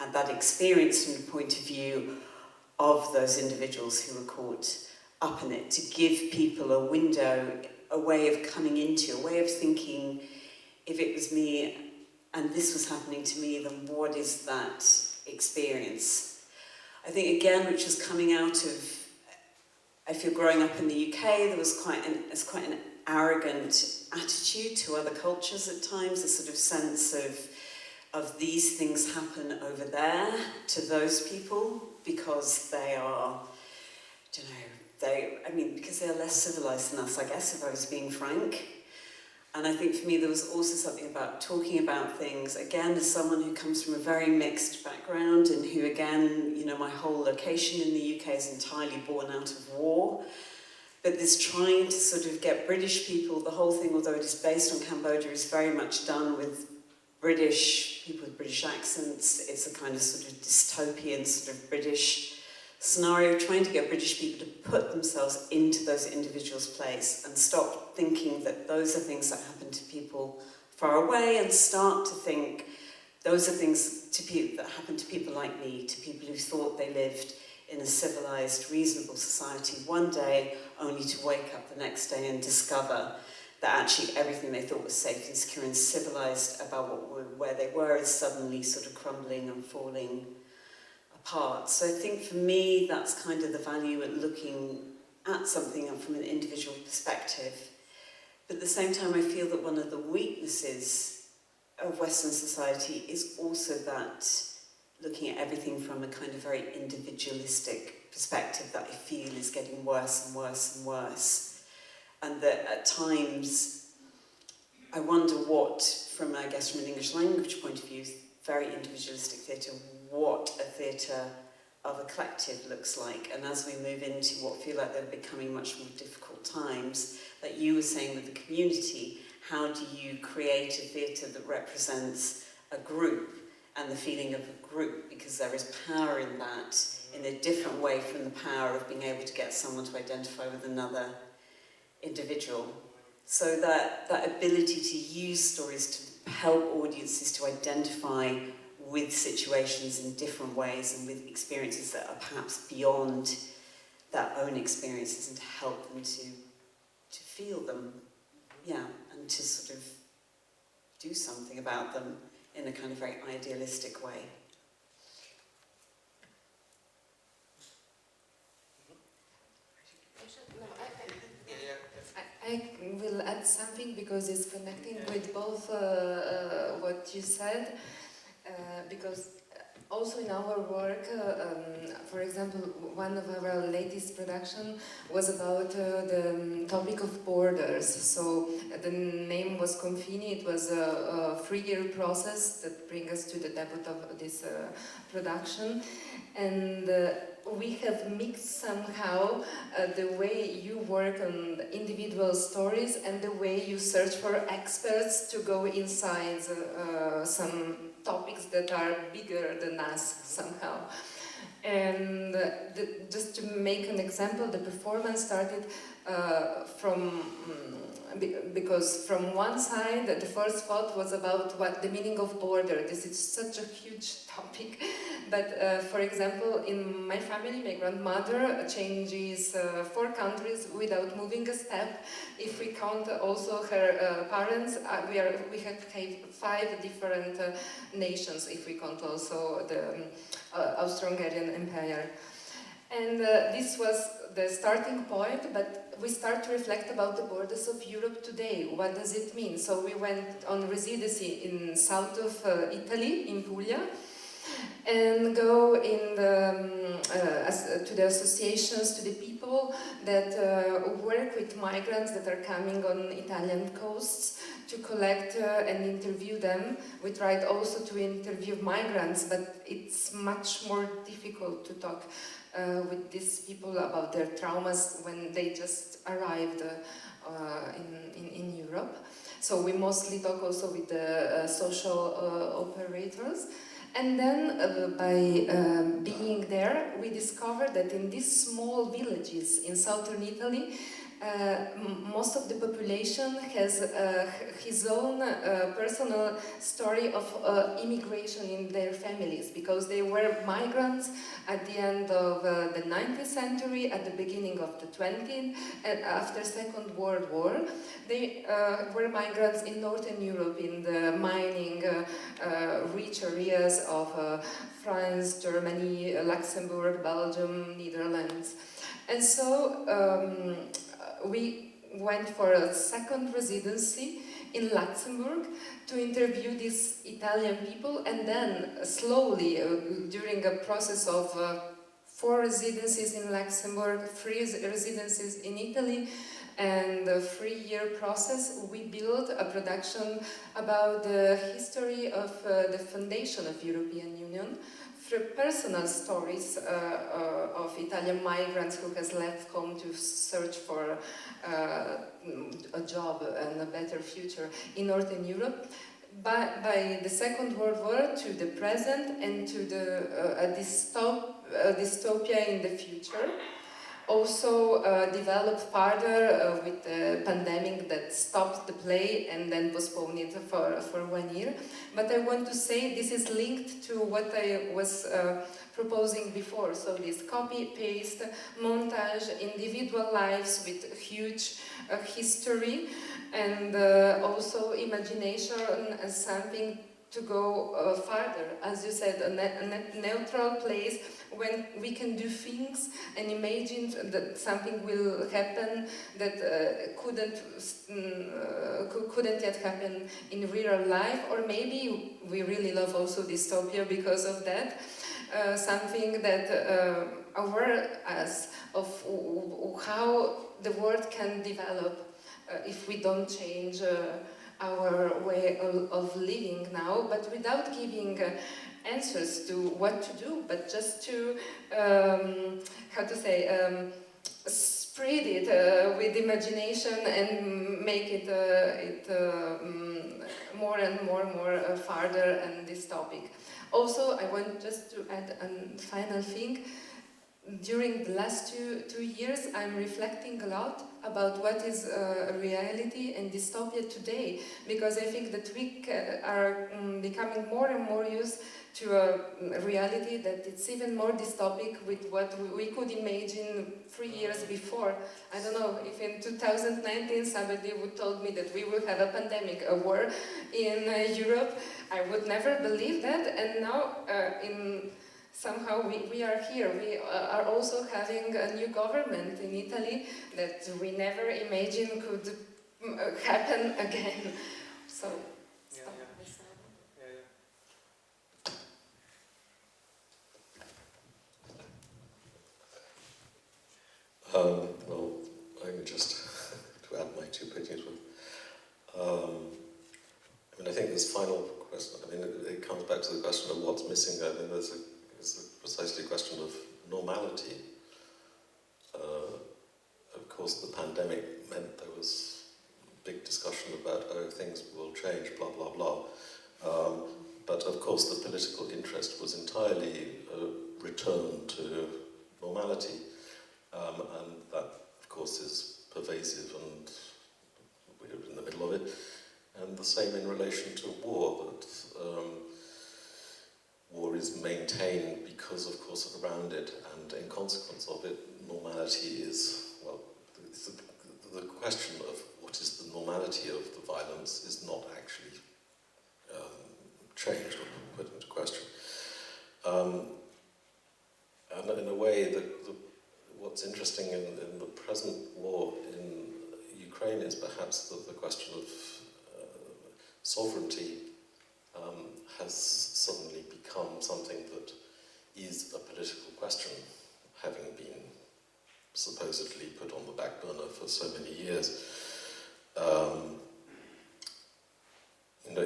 at that experience from the point of view of those individuals who were caught up in it, to give people a window, a way of coming into, a way of thinking, if it was me and this was happening to me, then what is that experience? I think, again, which was coming out of, I feel growing up in the UK, there was quite an arrogant attitude to other cultures at times, a sort of sense of these things happen over there to those people because they are, because they are less civilized than us, I guess, if I was being frank. And I think for me there was also something about talking about things, again, as someone who comes from a very mixed background and who, again, you know, my whole location in the UK is entirely born out of war. But this trying to sort of get British people, the whole thing, although it is based on Cambodia, is very much done with British people with British accents. It's a kind of sort of dystopian sort of British scenario, trying to get British people to put themselves into those individuals' place and stop thinking that those are things that happen to people far away and start to think those are things that happen to people like me, to people who thought they lived in a civilized, reasonable society one day, only to wake up the next day and discover that actually everything they thought was safe and secure and civilized about where they were is suddenly sort of crumbling and falling apart. So I think for me that's kind of the value at looking at something from an individual perspective. But at the same time, I feel that one of the weaknesses of Western society is also that looking at everything from a kind of very individualistic perspective that I feel is getting worse and worse and worse. And that at times, I wonder what, from an English language point of view, very individualistic theatre, what a theatre of a collective looks like. And as we move into what feel like they're becoming much more difficult times, like you were saying with the community, how do you create a theatre that represents a group and the feeling of a group? Because there is power in that in a different way from the power of being able to get someone to identify with another individual. So that ability to use stories to help audiences to identify with situations in different ways and with experiences that are perhaps beyond their own experiences, and to help them to feel them, and to sort of do something about them in a kind of very idealistic way. I will add something because it's connecting with both what you said, because also in our work, for example, one of our latest production was about the topic of borders. So the name was Confini. It was a 3-year process that brings us to the debut of this production. And we have mixed somehow the way you work on individual stories and the way you search for experts to go inside some topics that are bigger than us somehow. And just to make an example, the performance started because from one side the first thought was about what the meaning of border. This is such a huge topic, but for example, in my family, my grandmother changes 4 countries without moving a step. If we count also her parents, we have 5 different nations if we count also the Austro-Hungarian Empire. And this was the starting point, but we start to reflect about the borders of Europe today. What does it mean? So we went on residency in south of Italy, in Puglia, and go in to the associations, to the people that work with migrants that are coming on Italian coasts to collect and interview them. We tried also to interview migrants, but it's much more difficult to talk with these people about their traumas when they just arrived in Europe. So we mostly talk also with the social operators. And then by being there, we discovered that in these small villages in southern Italy, most of the population has his own personal story of immigration in their families, because they were migrants at the end of the 19th century, at the beginning of the 20th, and after Second World War. They were migrants in Northern Europe, in the mining rich areas of France, Germany, Luxembourg, Belgium, Netherlands. And so we went for a second residency in Luxembourg to interview these Italian people, and then slowly, during a process of 4 residencies in Luxembourg, 3 residencies in Italy, and a 3-year process, we built a production about the history of the foundation of European Union, through personal stories of Italian migrants who has left home to search for a job and a better future in Northern Europe. By the Second World War to the present, and to the dystopia in the future. Also developed further with the pandemic that stopped the play and then postponed it for 1 year. But I want to say this is linked to what I was proposing before. So this copy-paste, montage, individual lives with huge history, and also imagination as something to go further. As you said, a neutral place when we can do things and imagine that something will happen that couldn't yet happen in real life, or maybe we really love also dystopia because of that. Something that aware us of how the world can develop if we don't change our way of living now, but without giving answers to what to do, but just to, spread it with imagination and make it, more and more farther and this topic. Also, I want just to add a final thing. During the last two years, I'm reflecting a lot about what is reality and dystopia today, because I think that we are becoming more and more used to a reality that it's even more dystopic with what we could imagine 3 years before. I don't know, if in 2019 somebody would told me that we will have a pandemic, a war in Europe, I would never believe that, and now somehow we are here. We are also having a new government in Italy that we never imagined could happen again. So, stop. Well, I'm just to add my 2 opinions. I think this final question, it comes back to the question of what's missing. I mean, there's precisely a question of normality. Of course, the pandemic meant there was big discussion about, oh, things will change, blah, blah, blah. But of course, the political interest was entirely returned to normality. And that, of course, is pervasive, and we're in the middle of it. And the same in relation to war, that war is maintained because, of course, around it, and in consequence of it, normality is, well, the question of what is the normality of the violence is not actually changed or put into question. And in a way, the what's interesting in the present war in Ukraine is perhaps the question of sovereignty has suddenly become something that is a political question, having been supposedly put on the back burner for so many years. And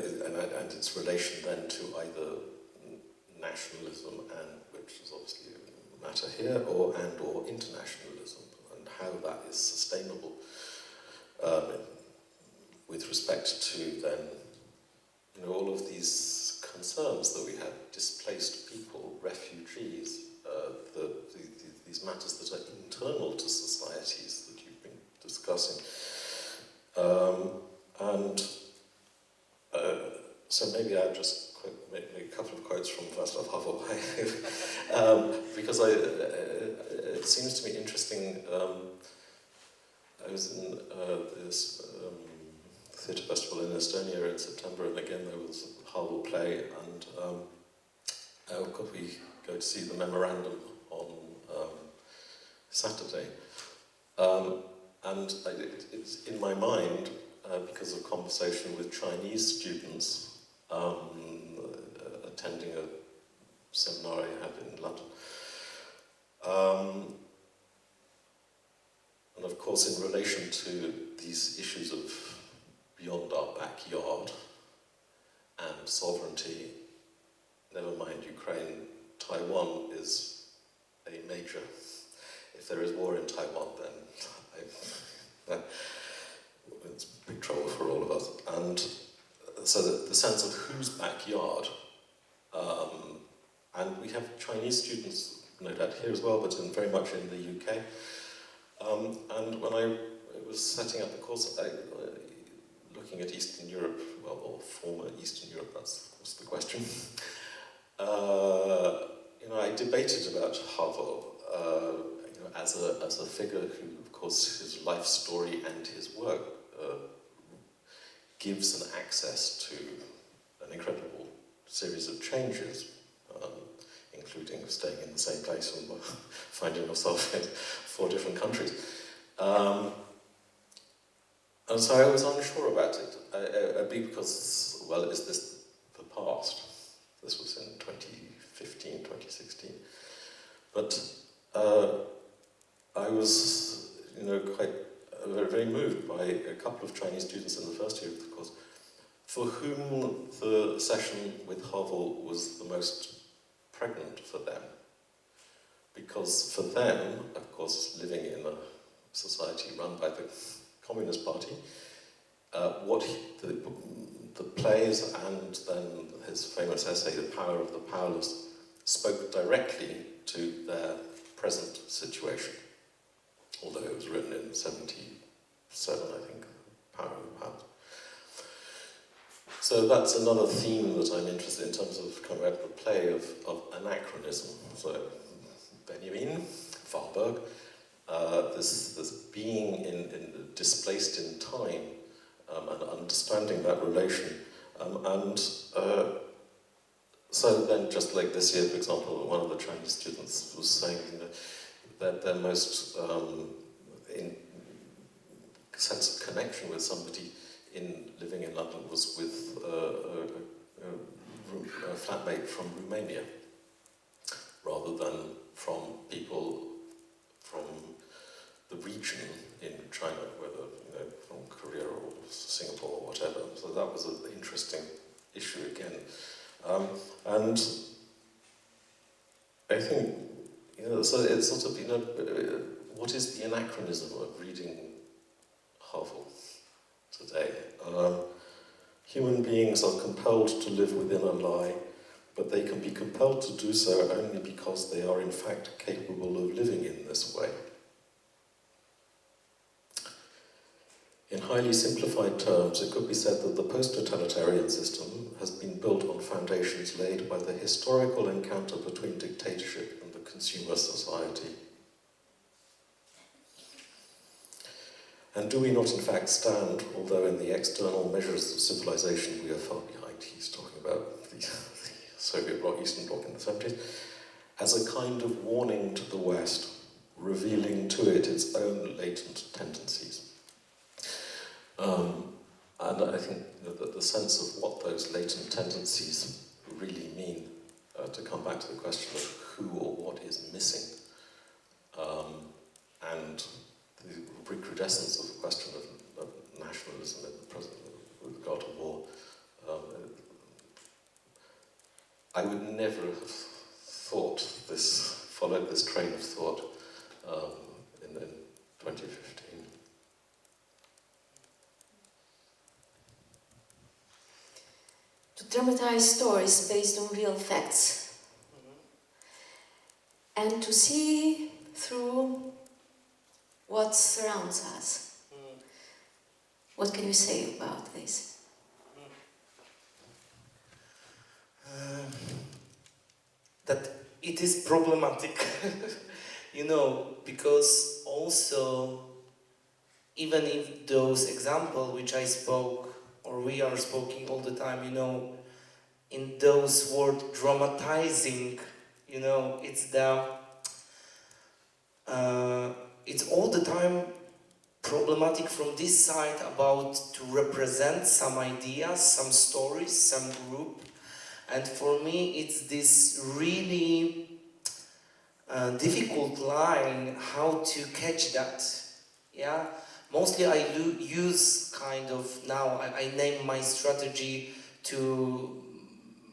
its relation then to either nationalism, and which is obviously a matter here, or internationalism, and how that is sustainable with respect to then all of these concerns that we had: displaced people, refugees, these matters that are internal to societies that you've been discussing. So maybe I'll just make a couple of quotes from Václav Havel, because it seems to me interesting. I was in this theatre festival in Estonia in September, and again there was a Havel play, and we go to see the memorandum on Saturday. And it's in my mind, because of conversation with Chinese students, attending a seminar I had in London. And of course, in relation to these issues of beyond our backyard and sovereignty, never mind Ukraine, Taiwan is a major. If there is war in Taiwan, then it's big trouble for all of us. And so the sense of whose backyard, and we have Chinese students, no doubt here as well, but very much in the UK. And when I was setting up the course, looking at Eastern Europe, well, or former Eastern Europe, that's of course the question. I debated about Havel, as a figure who, of course, his life story and his work gives an access to an incredible series of changes, including staying in the same place and finding yourself in 4 different countries. And so I was unsure about it, because, well, is this the past? This was in 2015, 2016. But I was, quite very moved by a couple of Chinese students in the first year of the course, for whom the session with Havel was the most pregnant for them. Because for them, of course, living in a society run by the Communist Party, the plays and then his famous essay, The Power of the Powerless, spoke directly to their present situation. Although it was written in 77, I think, Power of the Powerless. So that's another theme that I'm interested in terms of coming out of the play of anachronism. So Benjamin, Warburg, this being displaced in time, and understanding that relation. So then, just like this year, for example, one of the Chinese students was saying that their most sense of connection with somebody living in London was with a flatmate from Romania, rather than from people from the region in China, whether from Korea or Singapore or whatever. So that was an interesting issue again. And I think, so it's sort of, what is the anachronism of reading Havel today? Human beings are compelled to live within a lie, but they can be compelled to do so only because they are in fact capable of living in this way. In highly simplified terms, it could be said that the post-totalitarian system has been built on foundations laid by the historical encounter between dictatorship and the consumer society. And do we not in fact stand, although in the external measures of civilization we are far behind, he's talking about the Soviet bloc, Eastern Bloc in the 70s, as a kind of warning to the West revealing to it its own latent tendencies. And I think that the sense of what those latent tendencies really mean, to come back to the question of who or what is missing, and the recrudescence of the question of nationalism in the present with regard to war, I would never have followed this train of thought in 2015. To dramatize stories based on real facts, and to see through what surrounds us. What can you say about this? That it is problematic, because also, even if those examples which I spoke, or we are speaking all the time, in those words dramatizing, it's it's all the time problematic from this side about to represent some ideas, some stories, some group. And for me, it's this really difficult line how to catch that. Yeah, mostly I use kind of now I name my strategy to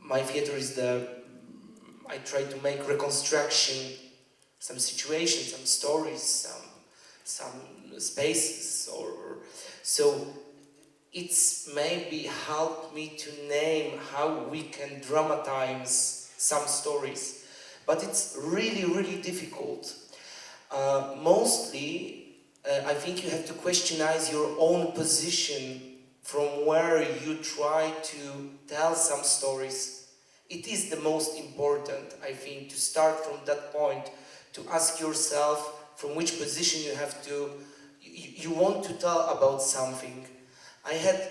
my theater is I try to make reconstruction, some situations, some stories, some spaces, or so. It's maybe helped me to name how we can dramatize some stories, but it's really, really difficult. Mostly, I think you have to questionize your own position from where you try to tell some stories. It is the most important, I think, to start from that point, to ask yourself from which position you want to tell about something. I had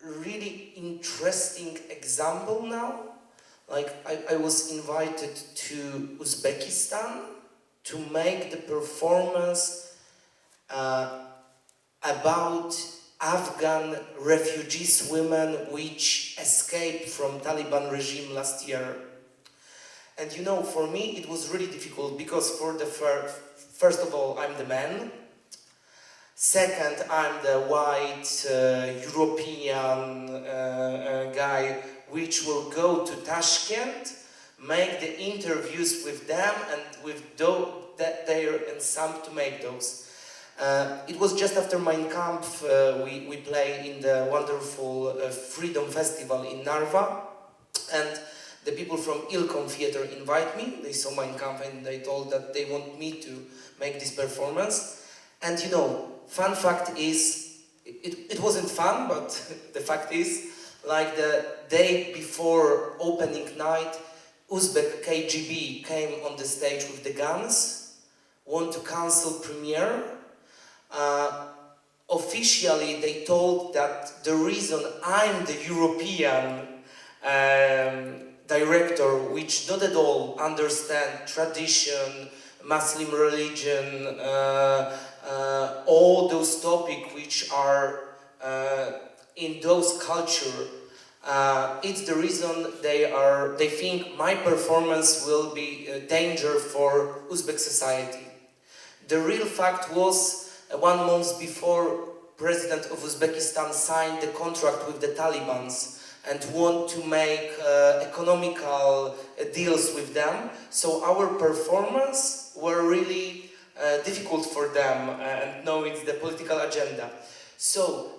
really interesting example now. Like I was invited to Uzbekistan to make the performance about Afghan refugees women which escaped from Taliban regime last year. And for me it was really difficult because for the first of all I'm the man. Second, I'm the white European guy which will go to Tashkent, make the interviews with them and with there and some to make those. It was just after Mein Kampf we play in the wonderful Freedom Festival in Narva, and the people from Ilkom Theater invite me. They saw Mein Kampf and they told that they want me to make this performance. And fun fact is, it wasn't fun, but the fact is, like the day before opening night, Uzbek KGB came on the stage with the guns, want to cancel premiere. Officially, they told that the reason I'm the European director, which not at all understand tradition, Muslim religion, all those topics which are in those culture, it's the reason they think my performance will be a danger for Uzbek society. The real fact was 1 month before President of Uzbekistan signed the contract with the Taliban and want to make economical deals with them. So our performance were really difficult for them, and now it's the political agenda. So,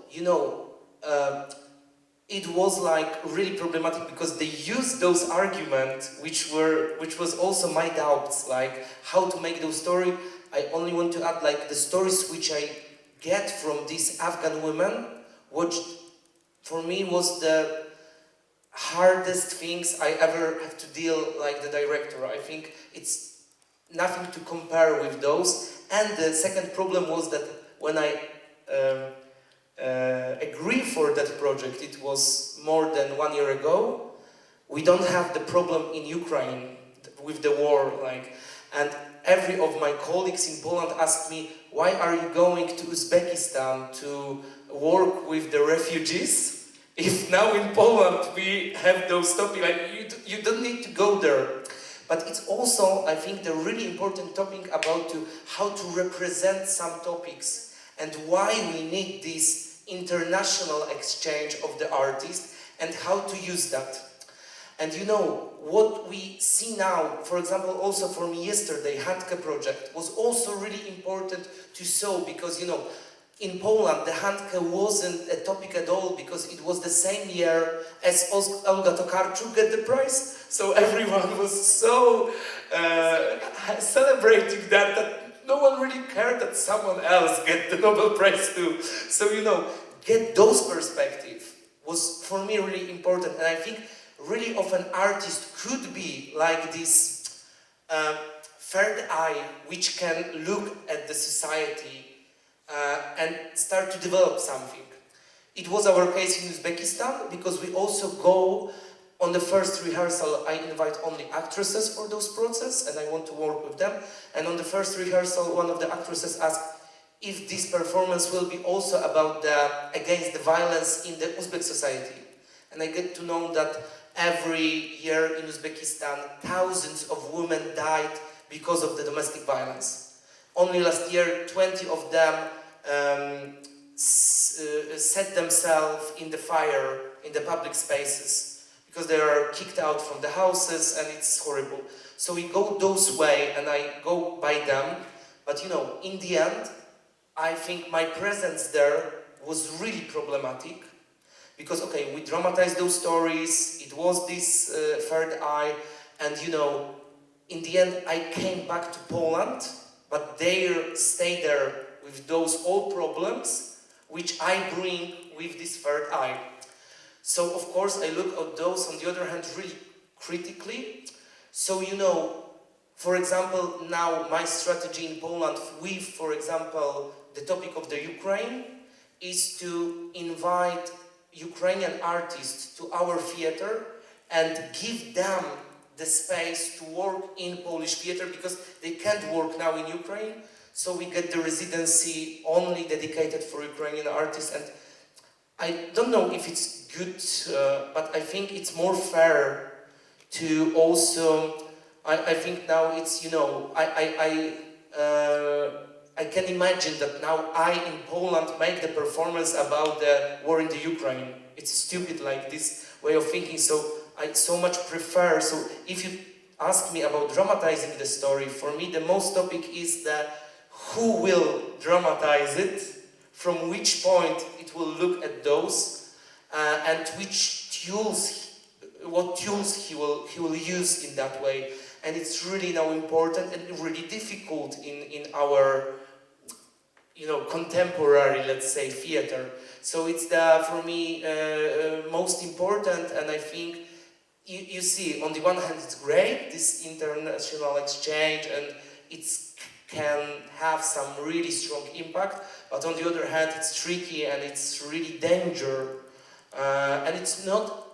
it was like really problematic because they used those arguments which was also my doubts, like how to make those story. I only want to add like the stories which I get from these Afghan women, which for me was the hardest things I ever have to deal like the director. I think it's nothing to compare with those. And the second problem was that when I agree for that project, it was more than 1 year ago. We don't have the problem in Ukraine with the war, and every of my colleagues in Poland asked me, why are you going to Uzbekistan to work with the refugees? If now in Poland we have those topics, like you don't need to go there. But it's also, I think, the really important topic about how to represent some topics and why we need this international exchange of the artists and how to use that. And you know, what we see now, for example, also for me yesterday, Handke project was also really important to show, because, you know, in Poland, the Handke wasn't a topic at all, because it was the same year as Olga Tokarczuk got the prize. So everyone was so celebrating that no one really cared that someone else get the Nobel Prize too. So, you know, get those perspectives was for me really important. And I think really of an artist could be like this third eye, which can look at the society and start to develop something. It was our case in Uzbekistan, because we also go on the first rehearsal. I invite only actresses for those processes, and I want to work with them. And on the first rehearsal, one of the actresses asked if this performance will be also about against the violence in the Uzbek society. And I get to know that every year in Uzbekistan, thousands of women died because of the domestic violence. Only last year, 20 of them set themselves in the fire in the public spaces because they are kicked out from the houses, and it's horrible. So we go those way, and I go by them. But you know, in the end, I think my presence there was really problematic. Because, okay, we dramatized those stories, it was this third eye, and you know, in the end I came back to Poland, but they stay there with those old problems, which I bring with this third eye. So, of course, I look at those, on the other hand, really critically. So, you know, for example, now my strategy in Poland with, for example, the topic of the Ukraine is to invite Ukrainian artists to our theater and give them the space to work in Polish theater, because they can't work now in Ukraine. So we get the residency only dedicated for Ukrainian artists. And I don't know if it's good, but I think it's more fair to also, I think now it's, you know, I can imagine that now I in Poland make the performance about the war in the Ukraine. It's stupid, like this way of thinking, so I so much prefer. So if you ask me about dramatizing the story, for me the most topic is that who will dramatize it, from which point it will look at those, and which tools, what tools he will use in that way. And it's really now important and really difficult in our, you know, contemporary, let's say, theater. So it's for me most important, and I think you see, on the one hand, it's great, this international exchange, and it can have some really strong impact, but on the other hand, it's tricky and it's really danger, and it's not.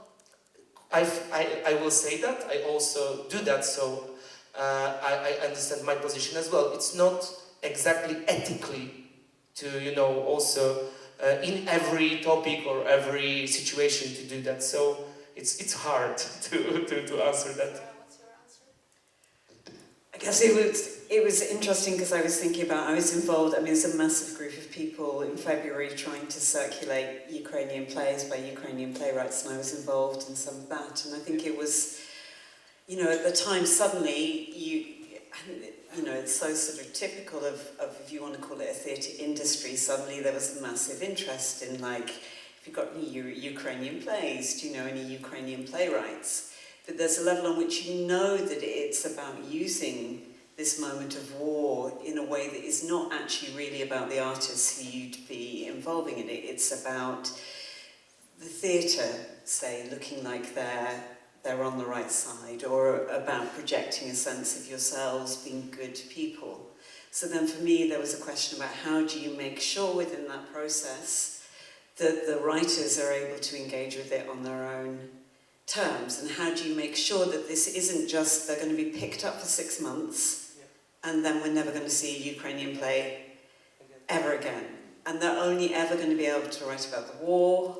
I will say that, I also do that, so I understand my position as well. It's not exactly ethically to, you know, also in every topic or every situation to do that. So it's hard to answer that. What's your answer? I guess it was interesting because I was thinking about, I was involved, I mean, there's a massive group of people in February trying to circulate Ukrainian plays by Ukrainian playwrights, and I was involved in some of that. And I think it was, you know, at the time, suddenly, you know, it's so sort of typical of, if you want to call it a theatre industry, suddenly there was a massive interest in, like, if you've got any Ukrainian plays, do you know any Ukrainian playwrights? But there's a level on which you know that it's about using this moment of war in a way that is not actually really about the artists who you'd be involving in it. It's about the theatre, say, looking like they're on the right side, or about projecting a sense of yourselves being good people. So then for me there was a question about how do you make sure within that process that the writers are able to engage with it on their own terms, and how do you make sure that this isn't just they're going to be picked up for 6 months and then we're never going to see a Ukrainian play ever again. And they're only ever going to be able to write about the war,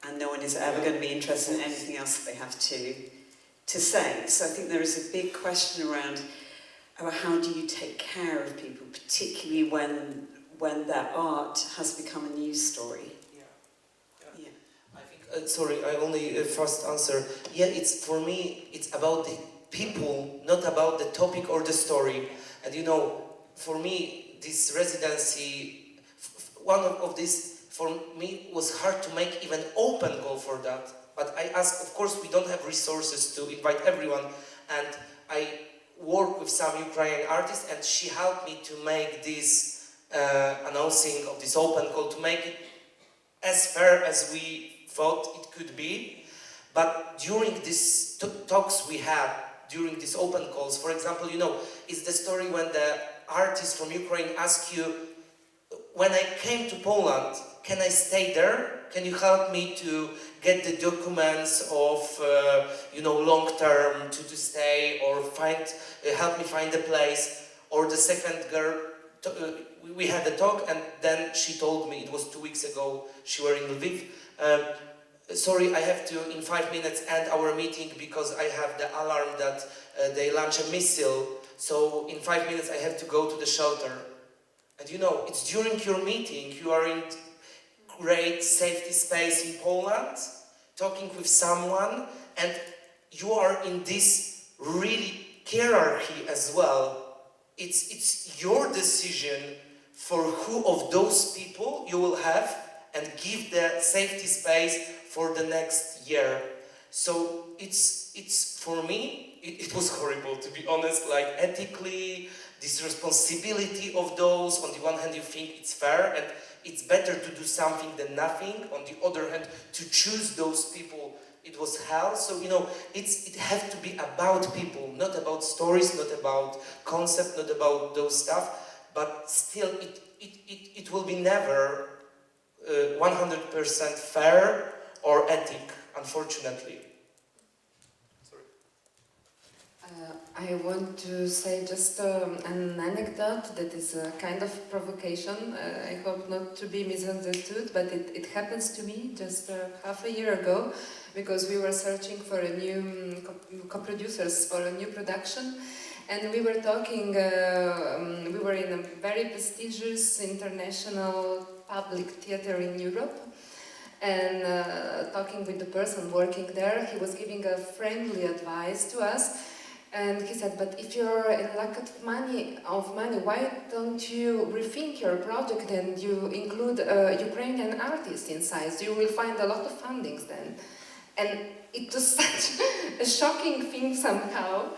and no one is ever going to be interested in anything else that they have to say. So I think there is a big question around how do you take care of people, particularly when their art has become a news story. Yeah. I think, sorry, I only first answer. Yeah, it's for me, it's about the people, not about the topic or the story. And you know, for me, this residency, one of this, for me, was hard to make even open call for that. But I asked, of course, we don't have resources to invite everyone, and I work with some Ukrainian artists, and she helped me to make this announcing of this open call, to make it as fair as we thought it could be. But during these talks we had, during these open calls, for example, you know, it's the story when the artist from Ukraine ask you, when I came to Poland, can I stay there? Can you help me to get the documents of, you know, long term to stay, or help me find a place? Or the second girl, we had a talk, and then she told me, it was 2 weeks ago, she were in Lviv, sorry, I have to, in 5 minutes, end our meeting because I have the alarm that they launch a missile. So in 5 minutes I have to go to the shelter. And you know, it's during your meeting, you are in great safety space in Poland, talking with someone, and you are in this really hierarchy as well. It's your decision for who of those people you will have and give the safety space for the next year. So it's for me, it was horrible, to be honest, like ethically, this responsibility of those. On the one hand, you think it's fair and it's better to do something than nothing. On the other hand, to choose those people, it was hell. So, you know, it has to be about people, not about stories, not about concept, not about those stuff. But still, it will be never 100% fair or ethic, unfortunately. I want to say just an anecdote that is a kind of provocation. I hope not to be misunderstood, but it happens to me just half a year ago, because we were searching for a new co-producers for a new production, and we were talking, we were in a very prestigious international public theater in Europe, and talking with the person working there, he was giving a friendly advice to us. And he said, but if you're in lack of money, why don't you rethink your project and you include Ukrainian artists inside? You will find a lot of fundings then. And it was such a shocking thing somehow.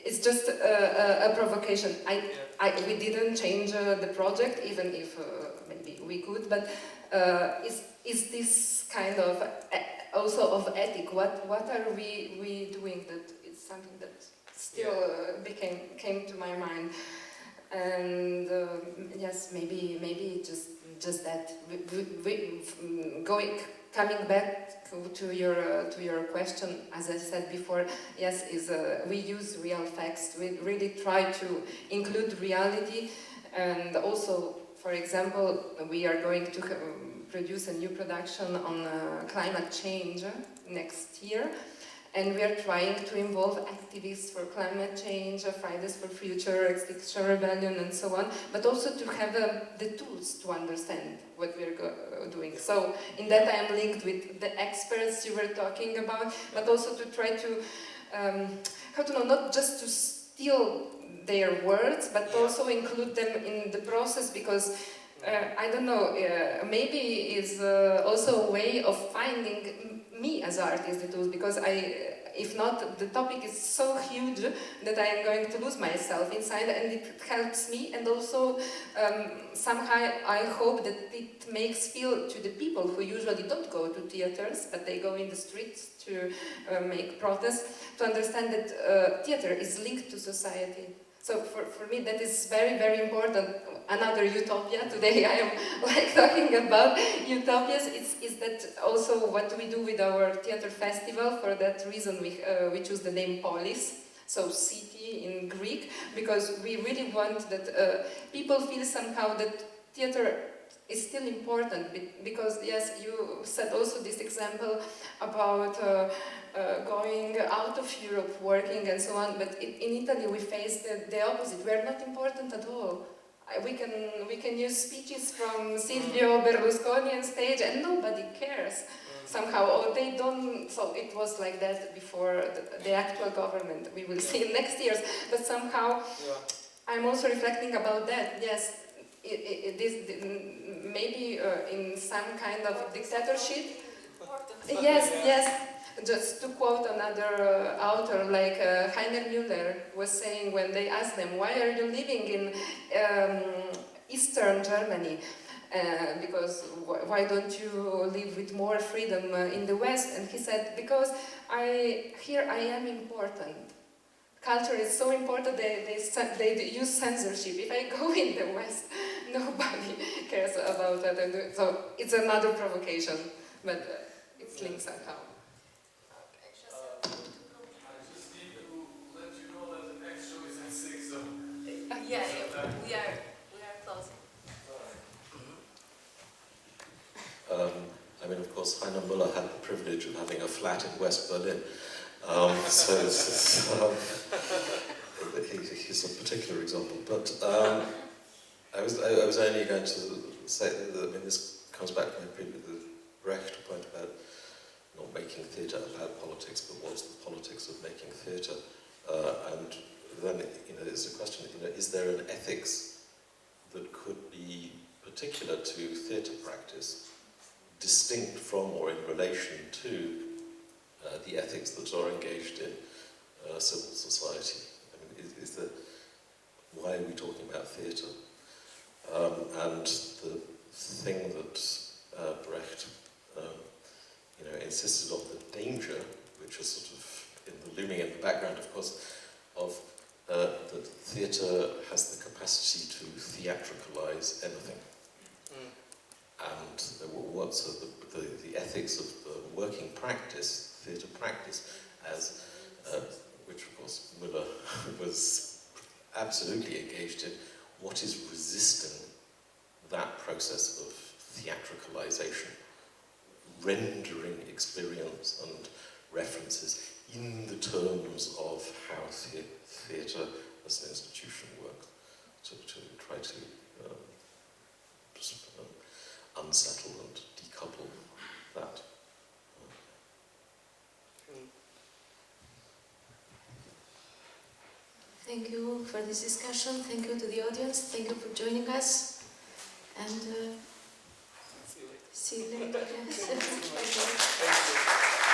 It's just a provocation. We didn't change the project, even if maybe we could, but is this kind of also of ethic? What are we doing that? Something that still came to my mind, and yes, maybe just that. Coming back to your question, as I said before, yes, we use real facts. We really try to include reality, and also, for example, we are going to produce a new production on climate change next year. And we are trying to involve activists for climate change, Fridays for Future, Extinction Rebellion, and so on, but also to have the tools to understand what we are doing. So in that I am linked with the experts you were talking about, but also to try to, not just to steal their words, but also include them in the process, because I don't know, maybe is also a way of finding me as an artist, the tools, because if not, the topic is so huge that I am going to lose myself inside, and it helps me, and also somehow I hope that it makes feel to the people who usually don't go to theaters, but they go in the streets to make protests, to understand that theater is linked to society. So for me that is very, very important. Another utopia, today I am talking about utopias, is that also what we do with our theater festival. For that reason we choose the name Polis, so city see in Greek, because we really want that people feel somehow that theater is still important, because yes, you said also this example about going out of Europe, working and so on, but in Italy we face the opposite. We are not important at all. We can use speeches from Silvio Berlusconi on stage and nobody cares somehow, or they don't. So it was like that before the actual government. We will see in next years, but somehow I'm also reflecting about that. Yes, maybe in some kind of dictatorship. Yes. Just to quote another author, like Heiner Müller was saying when they asked them, why are you living in Eastern Germany? Because why don't you live with more freedom in the West? And he said, because here I am important. Culture is so important, they use censorship. If I go in the West, nobody cares about that. So it's another provocation, but it's linked somehow. Yeah, we are closing. I mean, of course, Heiner Müller had the privilege of having a flat in West Berlin. He's a particular example. But I was only going to say that, I mean, this comes back to the Brecht point about not making theatre about politics, but what's the politics of making theatre? And then, there's a question, is there an ethics that could be particular to theatre practice, distinct from or in relation to the ethics that are engaged in civil society? I mean, why are we talking about theatre? And the thing that Brecht insisted on, the danger, which is sort of looming in the background, of course, of that theatre has the capacity to theatricalize anything. And what's the ethics of the working practice, theatre practice, as which of course Müller was absolutely engaged in, what is resisting that process of theatricalization, rendering experience and references in the terms of how theatre as an institution works, to try to unsettle and decouple that. Thank you for this discussion. Thank you to the audience. Thank you for joining us. And see you later. Yes. Thank you.